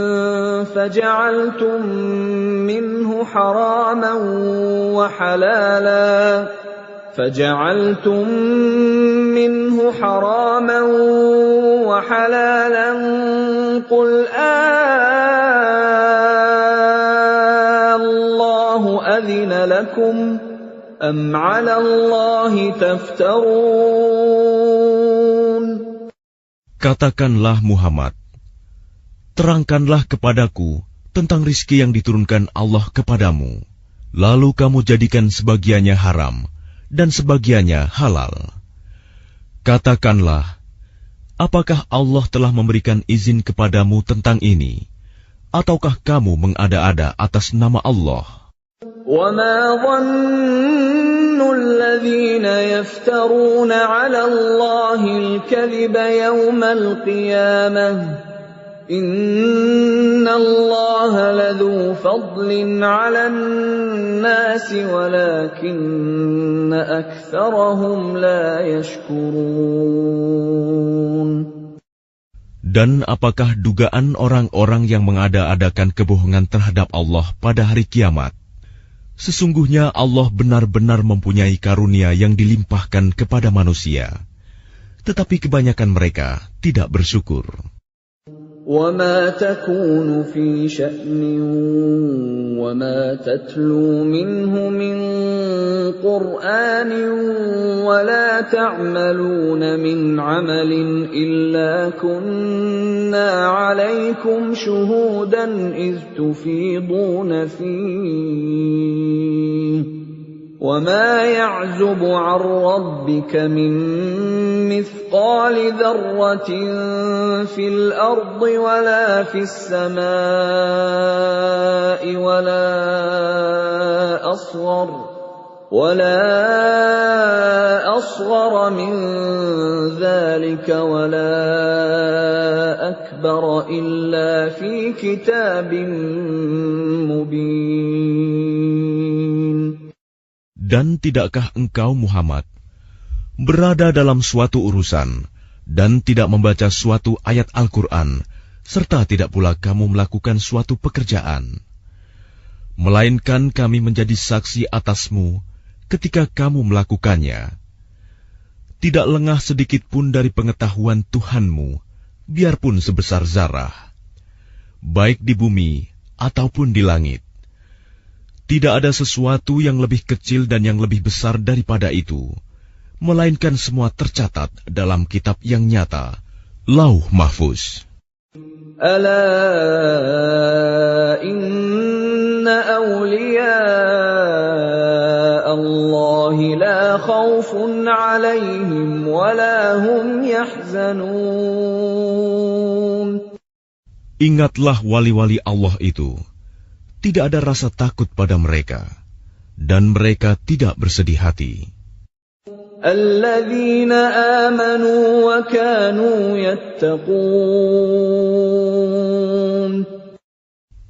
faja'altum minhu haraman wa halalan فجعلتم منه حراما وحلالا قل الله أذن لكم أم على الله تفترون. Katakanlah Muhammad, terangkanlah kepadaku tentang rizki yang diturunkan Allah kepadamu, lalu kamu jadikan sebagiannya haram dan sebagiannya halal. Katakanlah, apakah Allah telah memberikan izin kepadamu tentang ini, ataukah kamu mengada-ada atas nama Allah? وَمَا ظَنُّ الَّذِينَ يَفْتَرُونَ عَلَى اللَّهِ الْكَذِبَ يَوْمَ الْقِيَامَةِ إِنَّ اللَّهَ لَذُو فَضْلٍ عَلَى النَّاسِ وَلَكِنَّ أَكْثَرَهُمْ لَا يَشْكُرُونَ. Dan apakah dugaan orang-orang yang mengada-adakan kebohongan terhadap Allah pada hari kiamat? Sesungguhnya Allah benar-benar mempunyai karunia yang dilimpahkan kepada manusia, tetapi kebanyakan mereka tidak bersyukur. وَمَا تَكُونُ فِي شَأْنٍ وَمَا تَتْلُو مِنْهُ مِنْ قُرْآنٍ وَلَا تَعْمَلُونَ مِنْ عَمَلٍ إِلَّا كُنَّا عَلَيْكُمْ شُهُودًا إِذْ تُفِيضُونَ فِيهِ وَمَا يَعْزُبُ عَنْ رَبِّكَ مِنْ مِثْقَالِ ذَرَّةٍ فِي الْأَرْضِ وَلَا فِي السَّمَاءِ وَلَا أَصْغَرَ مِنْ ذَلِكَ وَلَا أَكْبَرَ إِلَّا فِي كِتَابٍ مُبِينٍ. Dan tidakkah engkau Muhammad berada dalam suatu urusan dan tidak membaca suatu ayat Al-Quran, serta tidak pula kamu melakukan suatu pekerjaan, melainkan kami menjadi saksi atasmu ketika kamu melakukannya. Tidak lengah sedikit pun dari pengetahuan Tuhanmu, biarpun sebesar zarah, baik di bumi ataupun di langit. Tidak ada sesuatu yang lebih kecil dan yang lebih besar daripada itu, melainkan semua tercatat dalam kitab yang nyata, Lauh Mahfuz. Ala inna awliya Allah la khawfun alaihim wa la hum yahzanun. Ingatlah wali-wali Allah itu, tidak ada rasa takut pada mereka, dan mereka tidak bersedih hati. Alladzina amanu wa kanu yattaqun,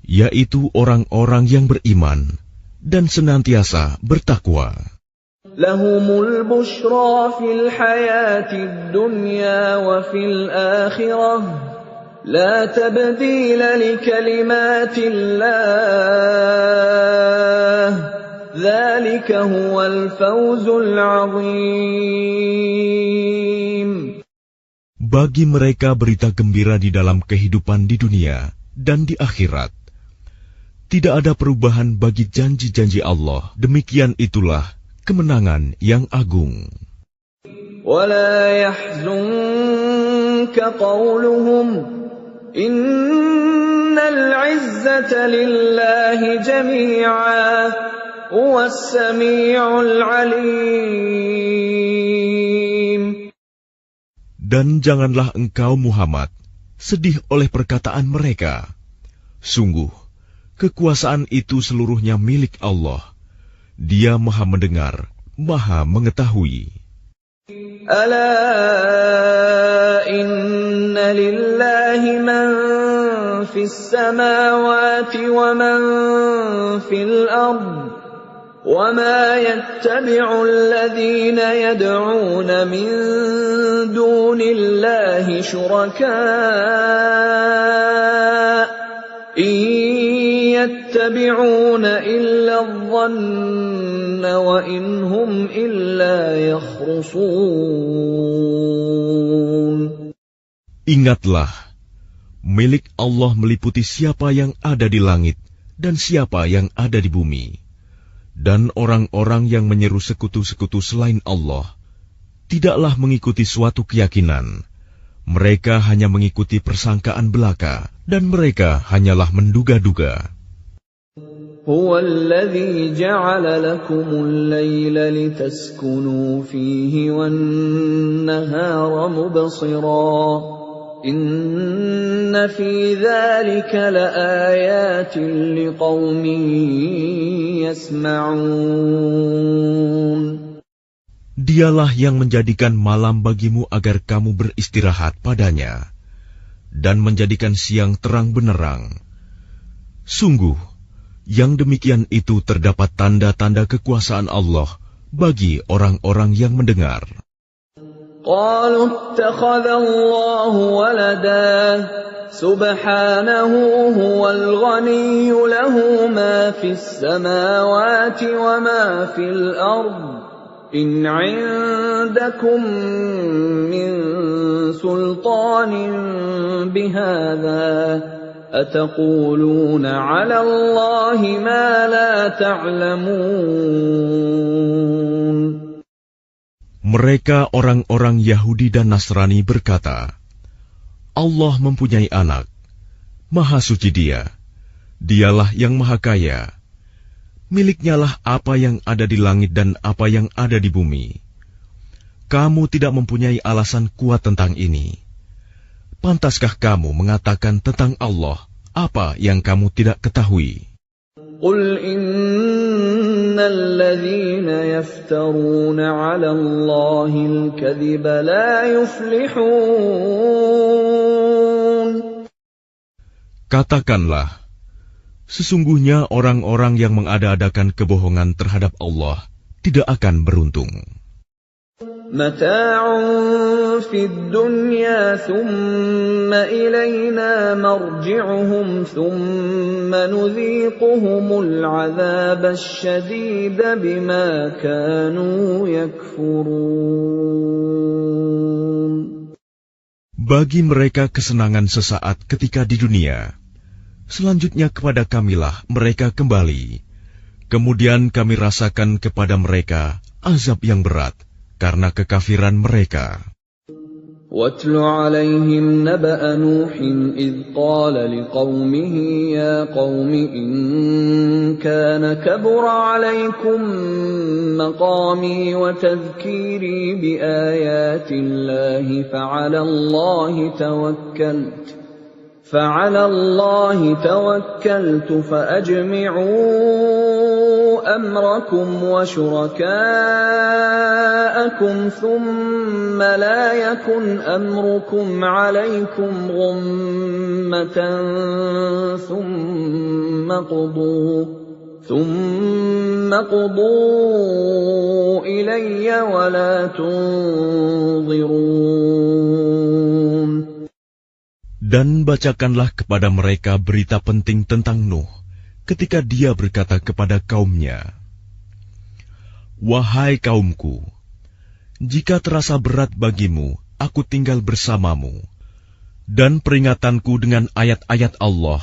yaitu orang-orang yang beriman dan senantiasa bertakwa. Lahumul bushra fil hayatid dunya wa fil akhirah, la tabdila li kalimatillah, dzalika huwal fawzul 'azim. Bagi mereka berita gembira di dalam kehidupan di dunia dan di akhirat. Tidak ada perubahan bagi janji-janji Allah. Demikian itulah kemenangan yang agung. وَلَا يَحْزُنكَ قَوْلُهُمْ إِنَّ الْعِزَّةَ لِلَّهِ جَمِيعًا هُوَ السَّمِيعُ الْعَلِيمُ. Dan janganlah engkau Muhammad sedih oleh perkataan mereka. Sungguh, kekuasaan itu seluruhnya milik Allah. Dia Maha mendengar, Maha mengetahui. Ala inna lillahi man fis samawati wa man fil ard, wa ma yattabi'u alladhina yad'una min dunillahi shuraka' yattabi'una illa adh-dhanna wa in hum illa yakhrusun. Ingatlah, milik Allah meliputi siapa yang ada di langit dan siapa yang ada di bumi. Dan orang-orang yang menyeru sekutu-sekutu selain Allah tidaklah mengikuti suatu keyakinan. Mereka hanya mengikuti persangkaan belaka, dan mereka hanyalah menduga-duga. Huwa alladhi ja'ala lakumul layla litaskunu fihi wan nahara mubsira. Inna fi dzalika laayatin liqaumin yasma'un. Dialah yang menjadikan malam bagimu agar kamu beristirahat padanya, dan menjadikan siang terang benderang. Sungguh, yang demikian itu terdapat tanda-tanda kekuasaan Allah bagi orang-orang yang mendengar. Qalu ittakhadha Allahu walada, subhanahu huwal ghaniyyu lahu ma fis samawati wa ma fil ardh. In 'indakum min sultanin bihadza ataquluna 'ala Allahi ma la ta'lamun. Mereka orang-orang Yahudi dan Nasrani berkata, Allah mempunyai anak, Maha Suci Dia, Dialah yang Maha Kaya. Miliknyalah apa yang ada di langit dan apa yang ada di bumi. Kamu tidak mempunyai alasan kuat tentang ini. Pantaskah kamu mengatakan tentang Allah apa yang kamu tidak ketahui? Qul innal ladzina yaftaruna 'ala Allahil kadhiba la yuflihun. Katakanlah, sesungguhnya orang-orang yang mengada-adakan kebohongan terhadap Allah tidak akan beruntung. Mata'un fid dunya thumma ilayna marji'uhum thumma nudhiquhumul 'adzabasy syadida bima kanu yakfurun. Bagi mereka kesenangan sesaat ketika di dunia. Selanjutnya kepada kamilah mereka kembali, Kemudian kami rasakan kepada mereka azab yang berat karena kekafiran mereka. وَاتْلُ عَلَيْهِمْ نَبَأَ نُوحٍ إِذْ قَالَ لِقَوْمِهِ يَا قَوْمِ إِنْ كَانَ كَبُرَ عَلَيْكُمْ مَقَامِي وَتَذْكِيرِي بِآيَاتِ اللَّهِ فَعَلَى اللَّهِ تَوَكَّلْتُ فَأَجْمِعُوا أَمْرَكُمْ وَشُرَكَاءَكُمْ ثُمَّ لَا يَكُنْ أَمْرُكُمْ عَلَيْكُمْ غُمَّةً ثُمَّ قُضُوا إِلَيَّ وَلَا تُنظِرُونَ. Dan bacakanlah kepada mereka berita penting tentang Nuh, ketika dia berkata kepada kaumnya, "Wahai kaumku, jika terasa berat bagimu, aku tinggal bersamamu, dan peringatanku dengan ayat-ayat Allah,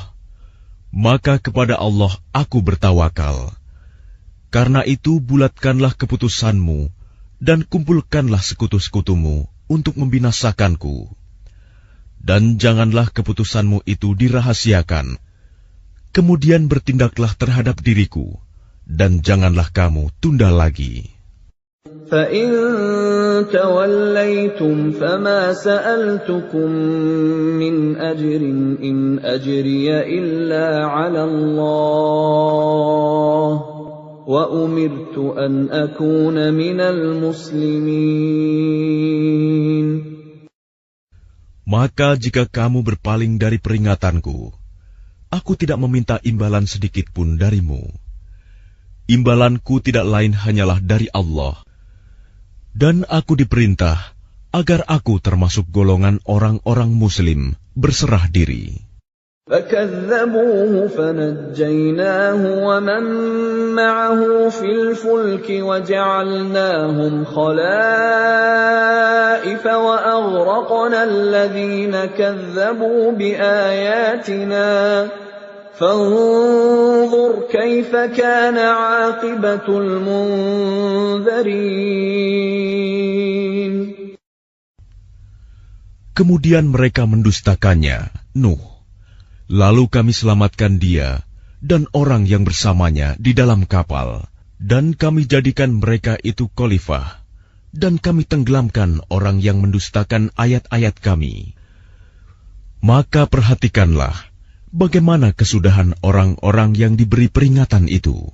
maka kepada Allah aku bertawakal. Karena itu bulatkanlah keputusanmu, dan kumpulkanlah sekutu-sekutumu untuk membinasakanku. Dan janganlah keputusanmu itu dirahasiakan. Kemudian bertindaklah terhadap diriku, dan janganlah kamu tunda lagi." فَإِن تَوَلَّيْتُمْ فَمَا سَأَلْتُكُم مِّنْ أَجْرٍ إِنْ أَجْرِيَ إِلَّا عَلَى اللَّهِ وَأُمِرْتُ أَنْ أَكُونَ مِنَ الْمُسْلِمِينَ. Maka jika kamu berpaling dari peringatanku, aku tidak meminta imbalan sedikit pun darimu. Imbalanku tidak lain hanyalah dari Allah. Dan aku diperintah agar aku termasuk golongan orang-orang Muslim berserah diri. فَكَذَّبُوهُ فَنَجَّيْنَاهُ وَمَن مَّعَهُ فِي الْفُلْكِ وَجَعَلْنَاهُمْ خَلَائِفَ وَأَغْرَقْنَا الَّذِينَ كَذَّبُوا بِآيَاتِنَا فَانظُرْ كَيْفَ كَانَ عَاقِبَةُ الْمُنذَرِينَ. Kemudian mereka mendustakannya, Nuh. Lalu kami selamatkan dia dan orang yang bersamanya di dalam kapal, dan kami jadikan mereka itu khalifah, dan kami tenggelamkan orang yang mendustakan ayat-ayat kami. Maka perhatikanlah bagaimana kesudahan orang-orang yang diberi peringatan itu.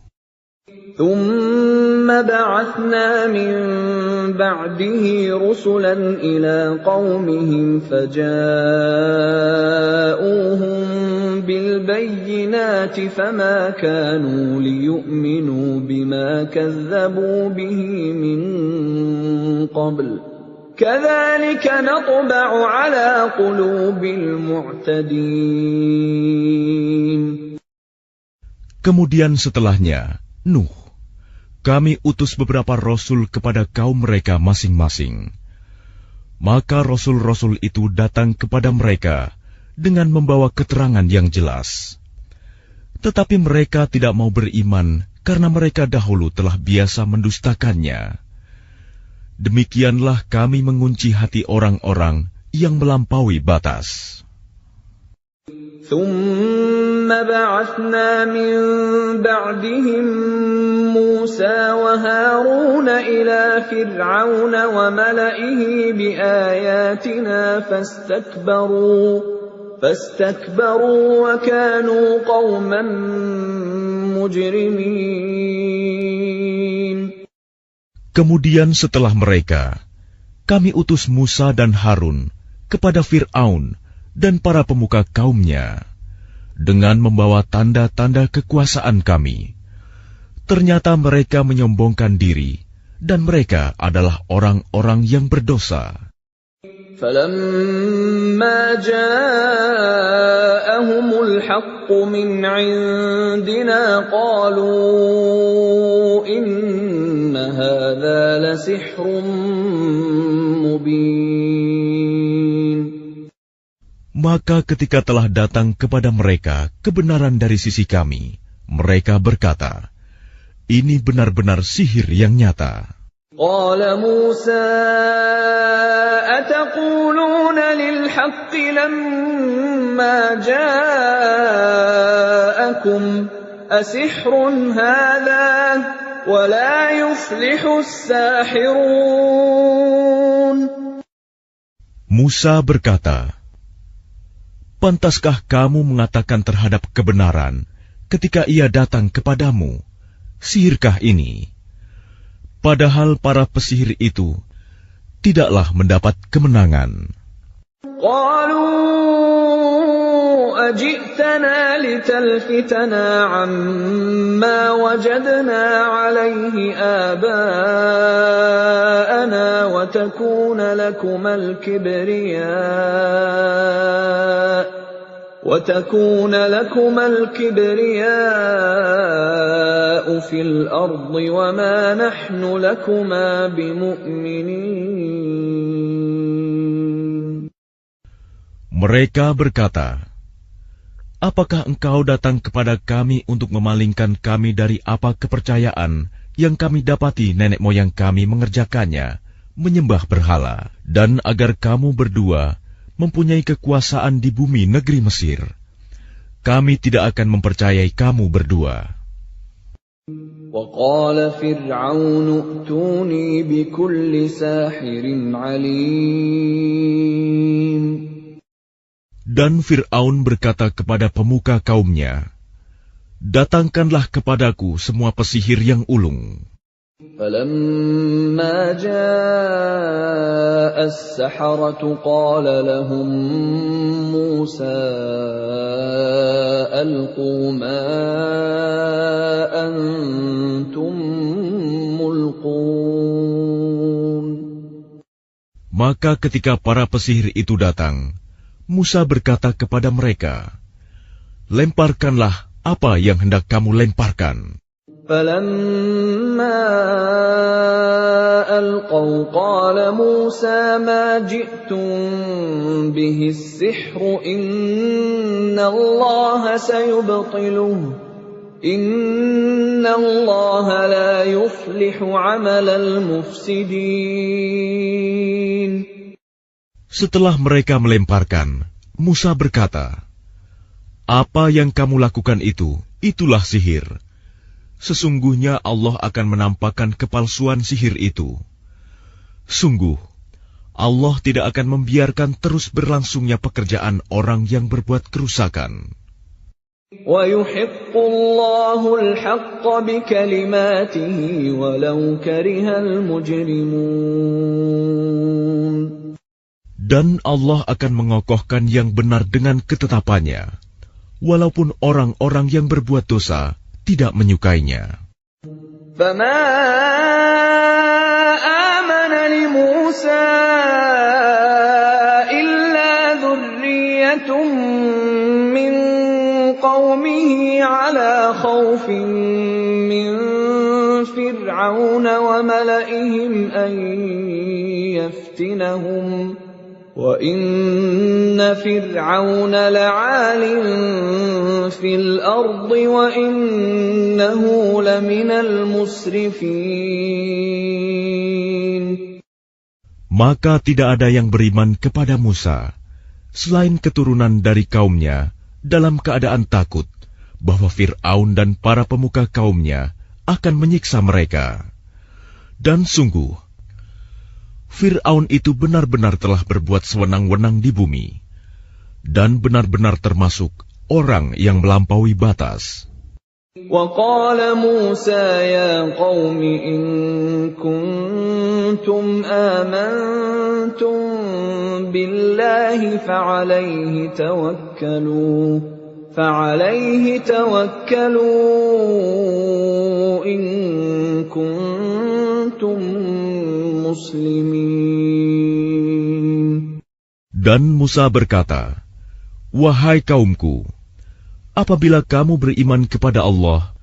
ثُمَّ بَعَثْنَا مِن بَعْدِهِ رُسُلًا إِلَىٰ قَوْمِهِمْ فَجَاءُوهُم بِالْبَيِّنَاتِ فَمَا كَانُوا لِيُؤْمِنُوا بِمَا كَذَّبُوا بِهِ مِن قَبْلُ كَذَلِكَ نَطْبَعُ عَلَىٰ قُلُوبِ الْمُعْتَدِينَ. Kemudian setelahnya, Nuh, kami utus beberapa rasul kepada kaum mereka masing-masing. Maka rasul-rasul itu datang kepada mereka dengan membawa keterangan yang jelas. Tetapi mereka tidak mau beriman karena mereka dahulu telah biasa mendustakannya. Demikianlah kami mengunci hati orang-orang yang melampaui batas. ثُمَّ بَعَثْنَا مِن بَعْدِهِم مُّوسَىٰ وَهَارُونَ إِلَىٰ فِرْعَوْنَ وَمَلَئِهِ بِآيَاتِنَا فَاسْتَكْبَرُوا وَكَانُوا قَوْمًا مُجْرِمِينَ. Kemudian setelah mereka, kami utus Musa dan Harun kepada Fir'aun dan para pemuka kaumnya, dengan membawa tanda-tanda kekuasaan kami. Ternyata mereka menyombongkan diri, dan mereka adalah orang-orang yang berdosa. فَلَمَّا جَاءَهُمُ الْحَقُّ مِنْ عِندِنَا قَالُوا إِنَّ هَذَا لَسِحْرٌ مُبِينٌ. Maka ketika telah datang kepada mereka kebenaran dari sisi kami, mereka berkata, ini benar-benar sihir yang nyata. قال موسى أتقولون للحق لما جاءكم أسحر هذا ولا يفلح الساحرون. Musa berkata, pantaskah kamu mengatakan terhadap kebenaran ketika ia datang kepadamu, sihirkah ini? Padahal para pesihir itu tidaklah mendapat kemenangan. قالوا أجئتنا لتلفتنا عما وجدنا عليه آباءنا وتكون لكما الكبرياء في الأرض وما نحن لكما بمؤمنين. Mereka berkata, apakah engkau datang kepada kami untuk memalingkan kami dari apa kepercayaan yang kami dapati nenek moyang kami mengerjakannya, menyembah berhala, dan agar kamu berdua mempunyai kekuasaan di bumi negeri Mesir? Kami tidak akan mempercayai kamu berdua. وقال فرعون ائتوني بكل ساحر عليم. Dan Fir'aun berkata kepada pemuka kaumnya, datangkanlah kepadaku semua pesihir yang ulung. فلما جاء السحرة قال لهم موسى ألقوا ما أنتم ملقون. Maka ketika para pesihir itu datang, Musa berkata kepada mereka, lemparkanlah apa yang hendak kamu lemparkan. فَلَمَّا أَلْقَوْا قَالَ مُوسَى مَا جِئْتُم بِهِ السِّحْرُ إِنَّ اللَّهَ سَيُبْطِلُهُ إِنَّ اللَّهَ لَا يُفْلِحُ عَمَلَ الْمُفْسِدِينَ. Setelah mereka melemparkan, Musa berkata, apa yang kamu lakukan itulah sihir. Sesungguhnya Allah akan menampakkan kepalsuan sihir itu. Sungguh, Allah tidak akan membiarkan terus berlangsungnya pekerjaan orang yang berbuat kerusakan. وَيُحِقُّ اللَّهُ الْحَقَّ بِكَلِمَاتِهِ وَلَوْ كَرِهَ الْمُجْرِمُونَ. Dan Allah akan mengokohkan yang benar dengan ketetapannya, walaupun orang-orang yang berbuat dosa tidak menyukainya. فَمَا آمَنَ لِمُوسَى إِلَّا ذُرِّيَّةٌ مِّن قَوْمِهِ عَلَى خَوْفٍ مِّن فِرْعَوْنَ وَمَلَئِهِمْ أَن يَفْتِنَهُمْ وَإِنَّ فِرْعَوْنَ لَعَالٍ فِي الْأَرْضِ وَإِنَّهُ لَمِنَ الْمُسْرِفِينَ. Maka tidak ada yang beriman kepada Musa, selain keturunan dari kaumnya, dalam keadaan takut bahwa Fir'aun dan para pemuka kaumnya akan menyiksa mereka. Dan sungguh, Fir'aun itu benar-benar telah berbuat sewenang-wenang di bumi, dan benar-benar termasuk orang yang melampaui batas. وَقَالَ مُوسَى يَا قَوْمِ إِن كُنتُمْ آمَنتُم بِاللَّهِ فَعَلَيْهِ تَوَكَّلُوا إِن كُنتُم muslimin. Dan Musa berkata, wahai kaumku, apabila kamu beriman kepada Allah,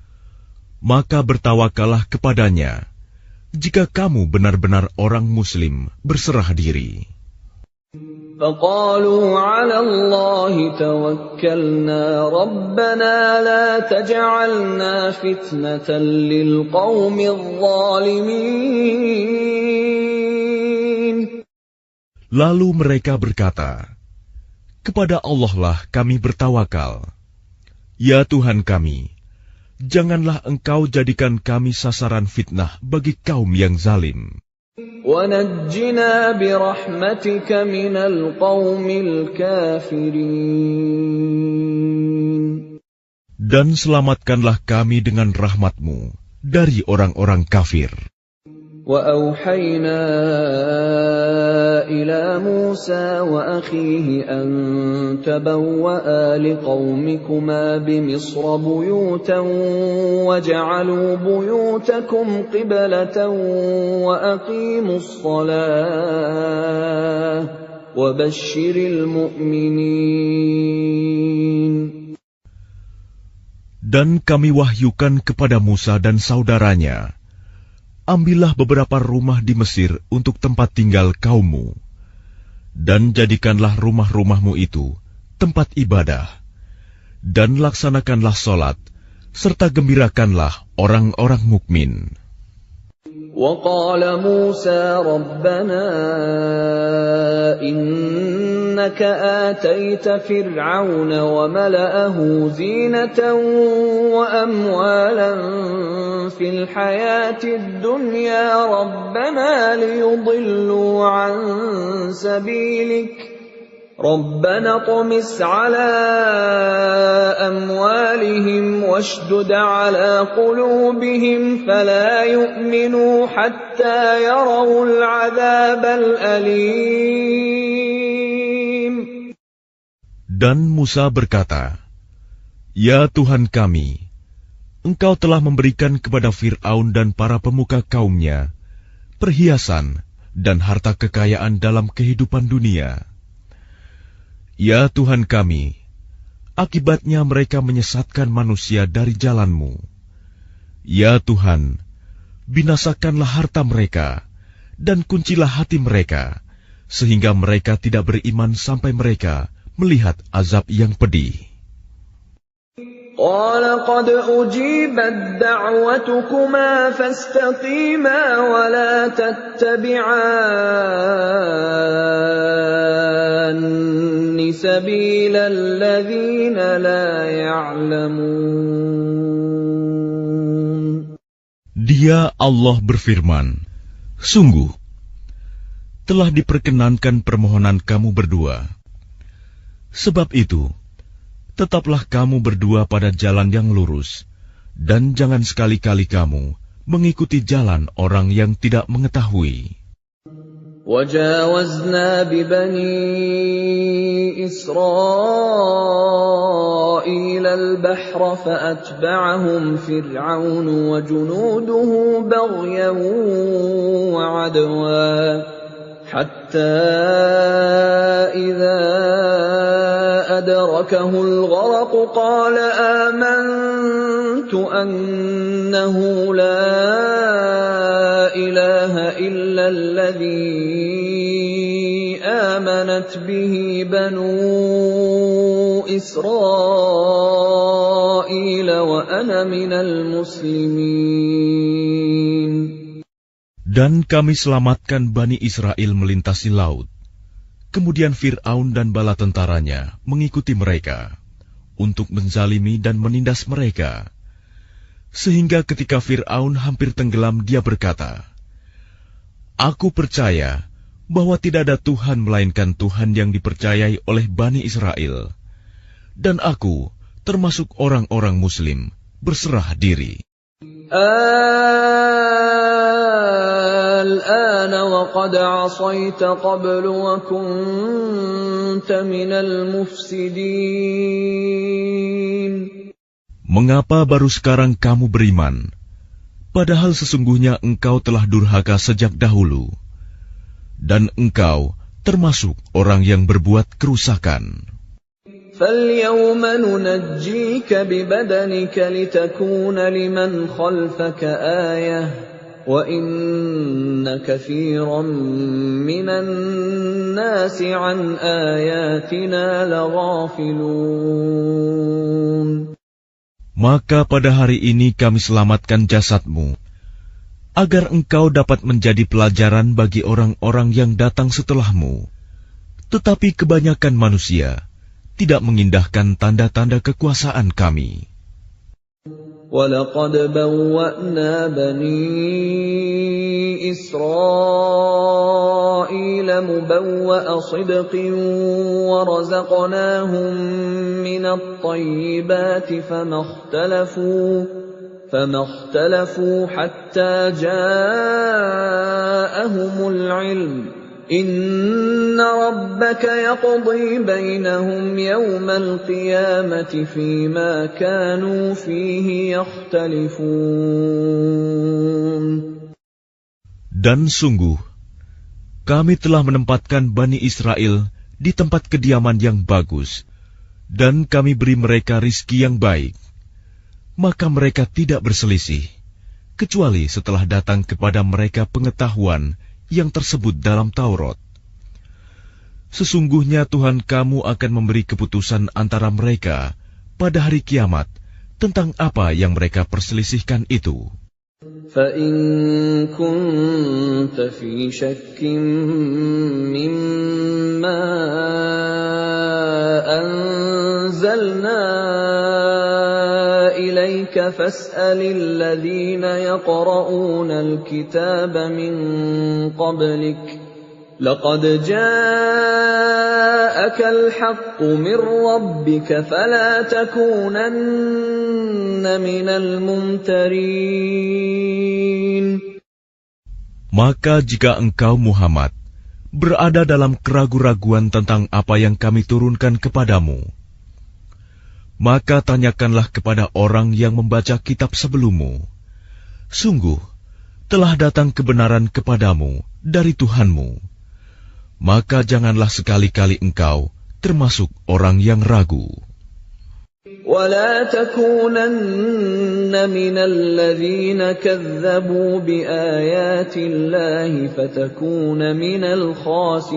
maka bertawakallah kepadanya, jika kamu benar-benar orang muslim berserah diri. فقالوا على الله توكلنا ربنا لا تجعلنا فتنة للقوم الظالمين. Lalu mereka berkata, kepada Allah lah kami bertawakal. Ya Tuhan kami, janganlah Engkau jadikan kami sasaran fitnah bagi kaum yang zalim. وَنَجِّنَا بِرَحْمَتِكَ مِنَ الْقَوْمِ الْكَافِرِينَ. Dan selamatkanlah kami dengan rahmat-Mu dari orang-orang kafir. وَأَوْحَيْنَا إِلَى مُوسَى وَأَخِيهِ أَن تَبَوَّآ لِقَوْمِكُمَا بِمِصْرَ بُيُوتًا وَاجْعَلُوا بُيُوتَكُمْ قِبْلَةً وَأَقِيمُوا الصَّلَاةَ وَبَشِّرِ الْمُؤْمِنِينَ. Dan kami wahyukan kepada Musa dan saudaranya, ambillah beberapa rumah di Mesir untuk tempat tinggal kaummu, dan jadikanlah rumah-rumahmu itu tempat ibadah, dan laksanakanlah solat, serta gembirakanlah orang-orang mukmin. وَقَالَ مُوسَى رَبَّنَا إِنَّكَ آتَيْتَ فِرْعَوْنَ وَمَلَأَهُ زِينَةً وَأَمْوَالًا فِي الْحَيَاةِ الدُّنْيَا رَبَّنَا لِيُضِلُّوا عَن سَبِيلِكَ رَبَّنَا اطْمِسْ عَلَى أَمْوَالِهِمْ وَاشْدُدْ عَلَى قُلُوبِهِمْ فَلَا يُؤْمِنُوا حَتَّى يَرَوُا الْعَذَابَ الْأَلِيمَ. Dan Musa berkata, Ya Tuhan kami, Engkau telah memberikan kepada Fir'aun dan para pemuka kaumnya perhiasan dan harta kekayaan dalam kehidupan dunia. Ya Tuhan kami, akibatnya mereka menyesatkan manusia dari jalan-Mu. Ya Tuhan, binasakanlah harta mereka, dan kuncilah hati mereka, sehingga mereka tidak beriman sampai mereka melihat azab yang pedih. قَالَ قَدْ أُجِيبَتْ دَعْوَتُكُمَا فَاسْتَقِيمَا وَلَا تَتَّبِعَانِّ سَبِيلَ الَّذِينَ لَا يَعْلَمُونَ. Dia Allah berfirman, sungguh, telah diperkenankan permohonan kamu berdua. Sebab itu, tetaplah kamu berdua pada jalan yang lurus, dan jangan sekali-kali kamu mengikuti jalan orang yang tidak mengetahui. وَجَاوَزْنَا بِبَنِي إِسْرَائِيلَ الْبَحْرَ فَأَتْبَعَهُمْ فِرْعَوْنُ وَجُنُودُهُ بَغْيًا وَعَدْوًا حَتَّى إِذَا أَدْرَكَهُ الْغَرَقُ قَالَ آمَنْتُ أَنَّهُ لَا إِلَهَ إِلَّا الَّذِي آمَنَتْ بِهِ بَنُو إِسْرَائِيلَ وَأَنَا مِنَ الْمُسْلِمِينَ. Dan kami selamatkan Bani Israel melintasi laut. Kemudian Fir'aun dan bala tentaranya mengikuti mereka untuk menzalimi dan menindas mereka. Sehingga ketika Fir'aun hampir tenggelam, dia berkata, Aku percaya bahwa tidak ada Tuhan melainkan Tuhan yang dipercayai oleh Bani Israel. Dan aku termasuk orang-orang Muslim berserah diri. الآن وقد عصيت قبل وكنت من المفسدين. Mengapa baru sekarang kamu beriman, padahal sesungguhnya engkau telah durhaka sejak dahulu, dan engkau termasuk orang yang berbuat kerusakan. فَالْيَوْمَ نُنَجِّيكَ بِبَدَنِكَ لِتَكُونَ لِمَنْ خَلْفَكَ آيَةً وَإِنَّ كَثِيرًا مِّنَ النَّاسِ عَنْ آيَاتِنَا لَغَافِلُونَ. Maka pada hari ini kami selamatkan jasadmu, agar engkau dapat menjadi pelajaran bagi orang-orang yang datang setelahmu. Tetapi kebanyakan manusia tidak mengindahkan tanda-tanda kekuasaan kami. وَلَقَدْ بَوَّأْنَا بَنِي إِسْرَائِيلَ مُبَوَّأَ صِدْقٍ وَرَزَقْنَاهُم مِّنَ الطَّيِّبَاتِ فَمَا اخْتَلَفُوا حَتَّىٰ جَاءَهُمُ الْعِلْمُ إِنَّ رَبَّكَ يَقْضِي بَيْنَهُمْ يَوْمَ الْقِيَامَةِ فِيمَا كَانُوا فِيهِ يَخْتَلِفُونَ. Dan sungguh, kami telah menempatkan Bani Israel di tempat kediaman yang bagus, dan kami beri mereka rizki yang baik. Maka mereka tidak berselisih, kecuali setelah datang kepada mereka pengetahuan yang tersebut dalam Taurat. Sesungguhnya Tuhan kamu akan memberi keputusan antara mereka pada hari kiamat tentang apa yang mereka perselisihkan itu. فَإِن كُنتَ فِي شَكٍّ مِّمَّا أَنزَلْنَا إِلَيْكَ فَاسْأَلِ الَّذِينَ يَقْرَؤُونَ الْكِتَابَ مِن قَبْلِكَ لَقَدْ جَاءَكَ الْحَقُّ مِن رَّبِّكَ فَلَا تَكُونَنَّ مِنَ الْمُمْتَرِينَ. Maka jika engkau Muhammad berada dalam keraguan-raguan tentang apa yang kami turunkan kepadamu, maka tanyakanlah kepada orang yang membaca kitab sebelummu. Sungguh, telah datang kebenaran kepadamu dari Tuhanmu. Maka janganlah sekali-kali engkau termasuk orang yang ragu. وَلَا تَكُونَنَّ مِنَ الَّذِينَ كَذَّبُوا بِآيَاتِ اللَّهِ فَتَكُونَ مِنَ الْخَاسِرِينَ.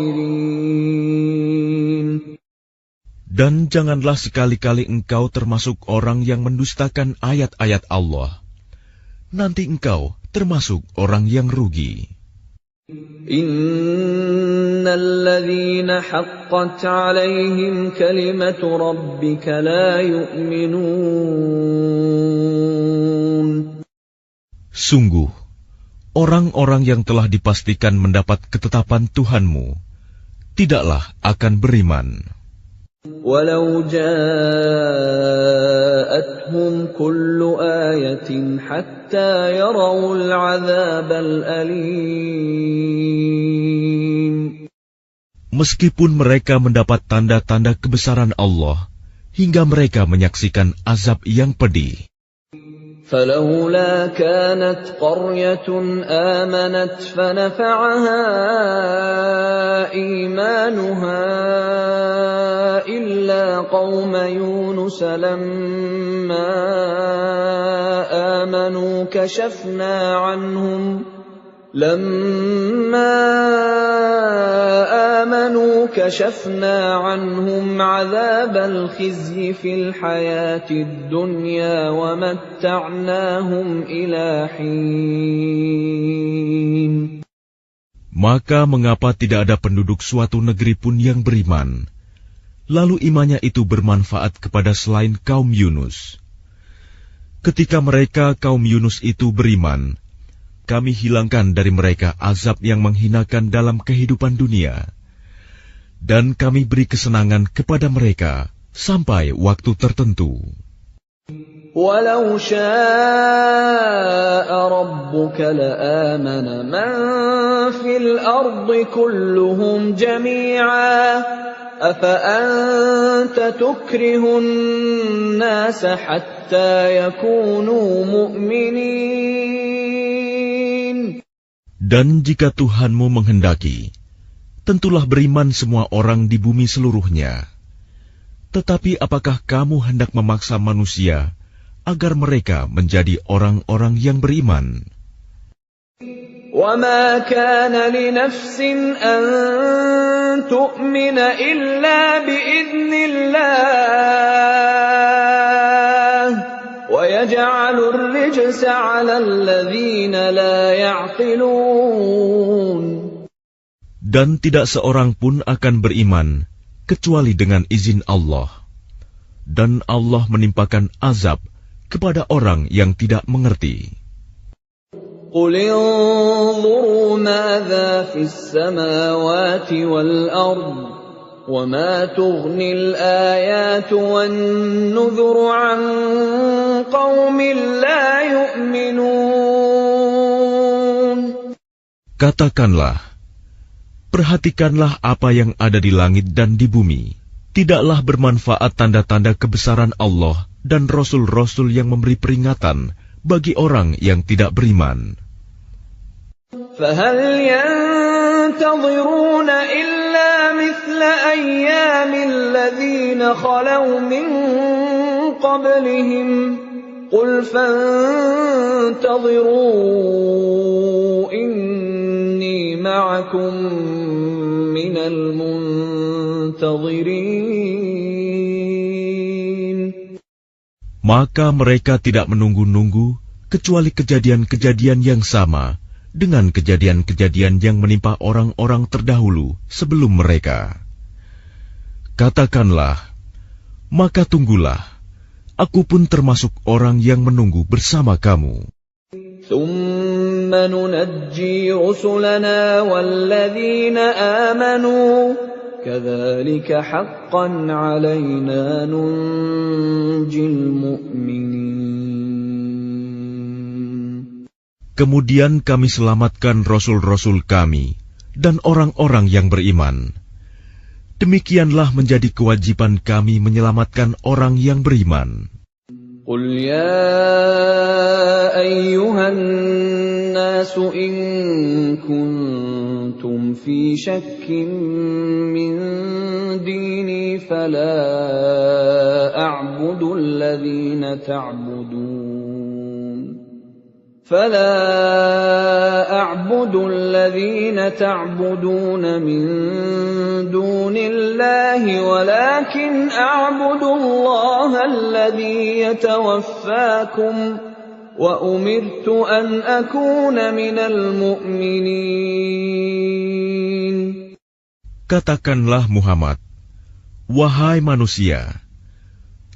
Dan janganlah sekali-kali engkau termasuk orang yang mendustakan ayat-ayat Allah. Nanti engkau termasuk orang yang rugi. Innal ladzina haqqat 'alaihim kalimatu rabbika la yu'minun. Sungguh, orang-orang yang telah dipastikan mendapat ketetapan Tuhanmu tidaklah akan beriman. Walau ja'atuhum kullu ayatin hatta yarawul 'adzabal alim. Meskipun mereka mendapat tanda-tanda kebesaran Allah hingga mereka menyaksikan azab yang pedih. فلولا كانت قرية آمنت فنفعها إيمانها إلا قوم يونس لما آمنوا كشفنا عنهم عذاب الخزي في الحياة الدنيا ومتعناهم إلى حين. Maka mengapa tidak ada penduduk suatu negeri pun yang beriman, lalu imannya itu bermanfaat kepada selain kaum Yunus? Ketika mereka kaum Yunus itu beriman, kami hilangkan dari mereka azab yang menghinakan dalam kehidupan dunia, dan kami beri kesenangan kepada mereka sampai waktu tertentu. Walau syaa rabbuka la'amana man fil ardi kulluhum jami'a afa anta tukrihun nasa hatta yakunu mu'minin. Dan jika Tuhanmu menghendaki, tentulah beriman semua orang di bumi seluruhnya. Tetapi apakah kamu hendak memaksa manusia agar mereka menjadi orang-orang yang beriman? وَمَا كَانَ لِنَفْسٍ أَن تُؤْمِنَ إِلَّا بِإِذْنِ اللَّهِ وَيَجْعَلُ الرِّجْسَ عَلَى الَّذِينَ لَا يَعْقِلُونَ. Dan tidak seorang pun akan beriman kecuali dengan izin Allah. Dan Allah menimpakan azab kepada orang yang tidak mengerti. قُلِ انظُرُوا مَاذَا فِي السَّمَاوَاتِ وَالْأَرْضِ وَمَا تُغْنِي الْآيَاتُ وَالنُّذُرُ عَن قَوْمٍ لَّا يُؤْمِنُونَ. Katakanlah, perhatikanlah apa yang ada di langit dan di bumi. Tidaklah bermanfaat tanda-tanda kebesaran Allah dan rasul-rasul yang memberi peringatan bagi orang yang tidak beriman. فَهَلْ يَنتَظِرُونَ إِلَّا مِثْلَ أَيَّامِ الَّذِينَ خَلَوْا مِن قَبْلِهِمْ قُلْ فَانتَظِرُوا إِنِّي مَعَكُم مِّنَ الْمُنتَظِرِينَ. Maka mereka tidak menunggu-nunggu kecuali kejadian-kejadian yang sama dengan kejadian-kejadian yang menimpa orang-orang terdahulu sebelum mereka. Katakanlah, maka tunggulah, aku pun termasuk orang yang menunggu bersama kamu. ثُمَّ نُنَجِّي رُسُلَنَا وَالَّذِينَ آمَنُوا كَذَلِكَ حَقًّا عَلَيْنَا نُنْجِي الْمُؤْمِنِينَ. Kemudian kami selamatkan rasul-rasul kami dan orang-orang yang beriman. Demikianlah menjadi kewajiban kami menyelamatkan orang yang beriman. قُلْ يَا أَيُّهَا النَّاسُ إِن كُنتُمْ فِي شَكٍّ مِّن دِينِي فَلَا أَعْبُدُ الَّذِينَ تَعْبُدُونَ مِن دُونِ اللَّهِ وَلَكِنْ أَعْبُدُ اللَّهَ الَّذِي يَتَوَفَّاكُمْ وَأُمِرْتُ أَنْ أَكُونَ مِنَ الْمُؤْمِنِينَ. Katakanlah Muhammad, wahai manusia,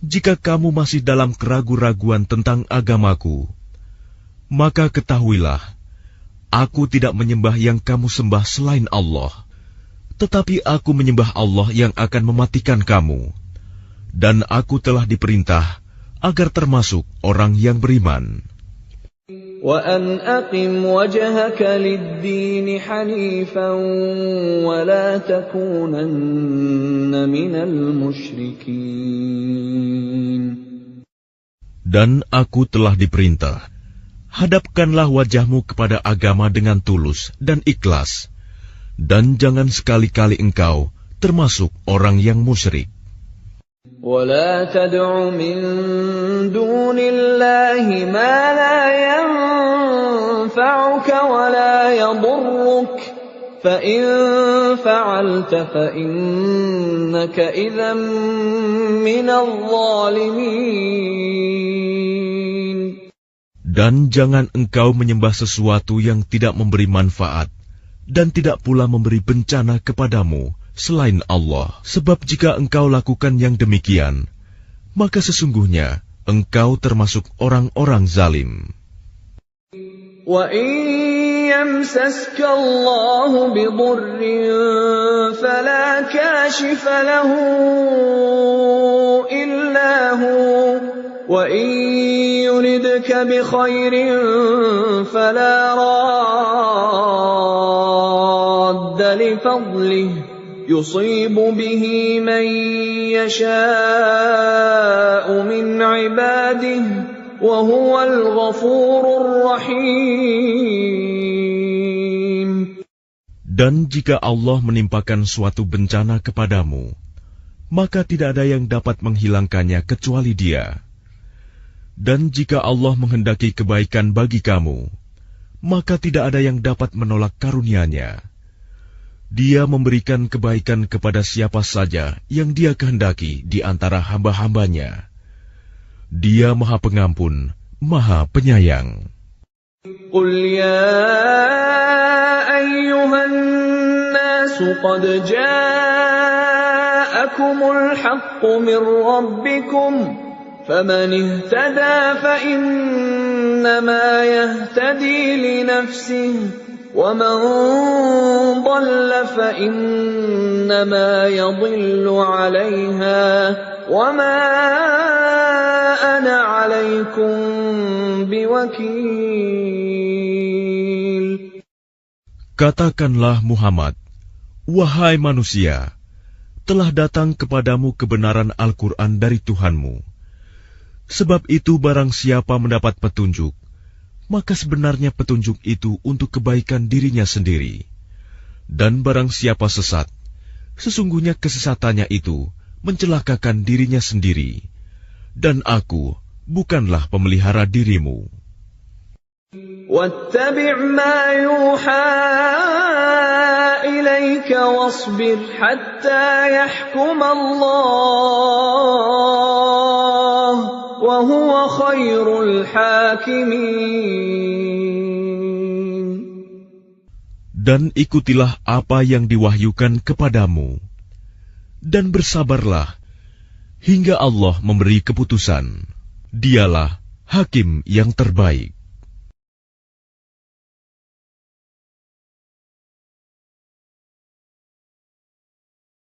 jika kamu masih dalam keraguan-raguan tentang agamaku, maka ketahuilah, aku tidak menyembah yang kamu sembah selain Allah, tetapi aku menyembah Allah yang akan mematikan kamu, dan aku telah diperintah agar termasuk orang yang beriman. وَأَنْ أَقِمْ وَجْهَكَ لِلدِّينِ حَنِيفًا وَلَا تَكُونَنَّ مِنَ الْمُشْرِكِينَ. Dan aku telah diperintah, hadapkanlah wajahmu kepada agama dengan tulus dan ikhlas, dan jangan sekali-kali engkau termasuk orang yang musyrik. وَلَا تَدْعُ مِن دُونِ اللَّهِ مَا لَا يَنفَعُكَ وَلَا يَضُرُّكَ فَإِن فَعَلْتَ فَإِنَّكَ إِذًا مِّنَ الظَّالِمِينَ. Dan jangan engkau menyembah sesuatu yang tidak memberi manfaat dan tidak pula memberi bencana kepadamu selain Allah. Sebab jika engkau lakukan yang demikian, maka sesungguhnya engkau termasuk orang-orang zalim. وَإِن يَمْسَسْكَ اللَّهُ بِضُرٍّ فَلَا كَاشِفَ لَهُ إِلَّا هُوَ وَإِن يُرِدْكَ بِخَيْرٍ فَلَا رَادَّ لِفَضْلِهِ يُصِيبُ بِهِ مَن يَشَاءُ مِنْ عِبَادِهِ وَهُوَ الْغَفُورُ الرَّحِيمُ. Dan jika Allah menimpakan suatu bencana kepadamu, maka tidak ada yang dapat menghilangkannya kecuali Dia. Dan jika Allah menghendaki kebaikan bagi kamu, maka tidak ada yang dapat menolak karunia-Nya. Dia memberikan kebaikan kepada siapa saja yang Dia kehendaki di antara hamba-hambanya. Dia Maha Pengampun, Maha Penyayang. Qul ya ayyuhan nasu qad ja'akumul haqqu min rabbikum faman ihtada fa innama yahtadi li nafsihi وَمَنْ ضَلَّ فَإِنَّمَا يَضِلُّ عَلَيْهَا وَمَا أَنَا عَلَيْكُمْ بِوَكِيلٍ. Katakanlah Muhammad, wahai manusia, telah datang kepadamu kebenaran Al-Quran dari Tuhanmu. Sebab itu barang siapa mendapat petunjuk, maka sebenarnya petunjuk itu untuk kebaikan dirinya sendiri. Dan barang siapa sesat, sesungguhnya kesesatannya itu mencelakakan dirinya sendiri. Dan aku bukanlah pemelihara dirimu. وَاتَّبِعْ مَا يُوحَى إِلَيْكَ وَاصْبِرْ حَتَّى يَحْكُمَ اللَّهُ وَهُوَ خَيْرُ الْحَاكِمِينَ. Dan ikutilah apa yang diwahyukan kepadamu, dan bersabarlah hingga Allah memberi keputusan. Dialah hakim yang terbaik.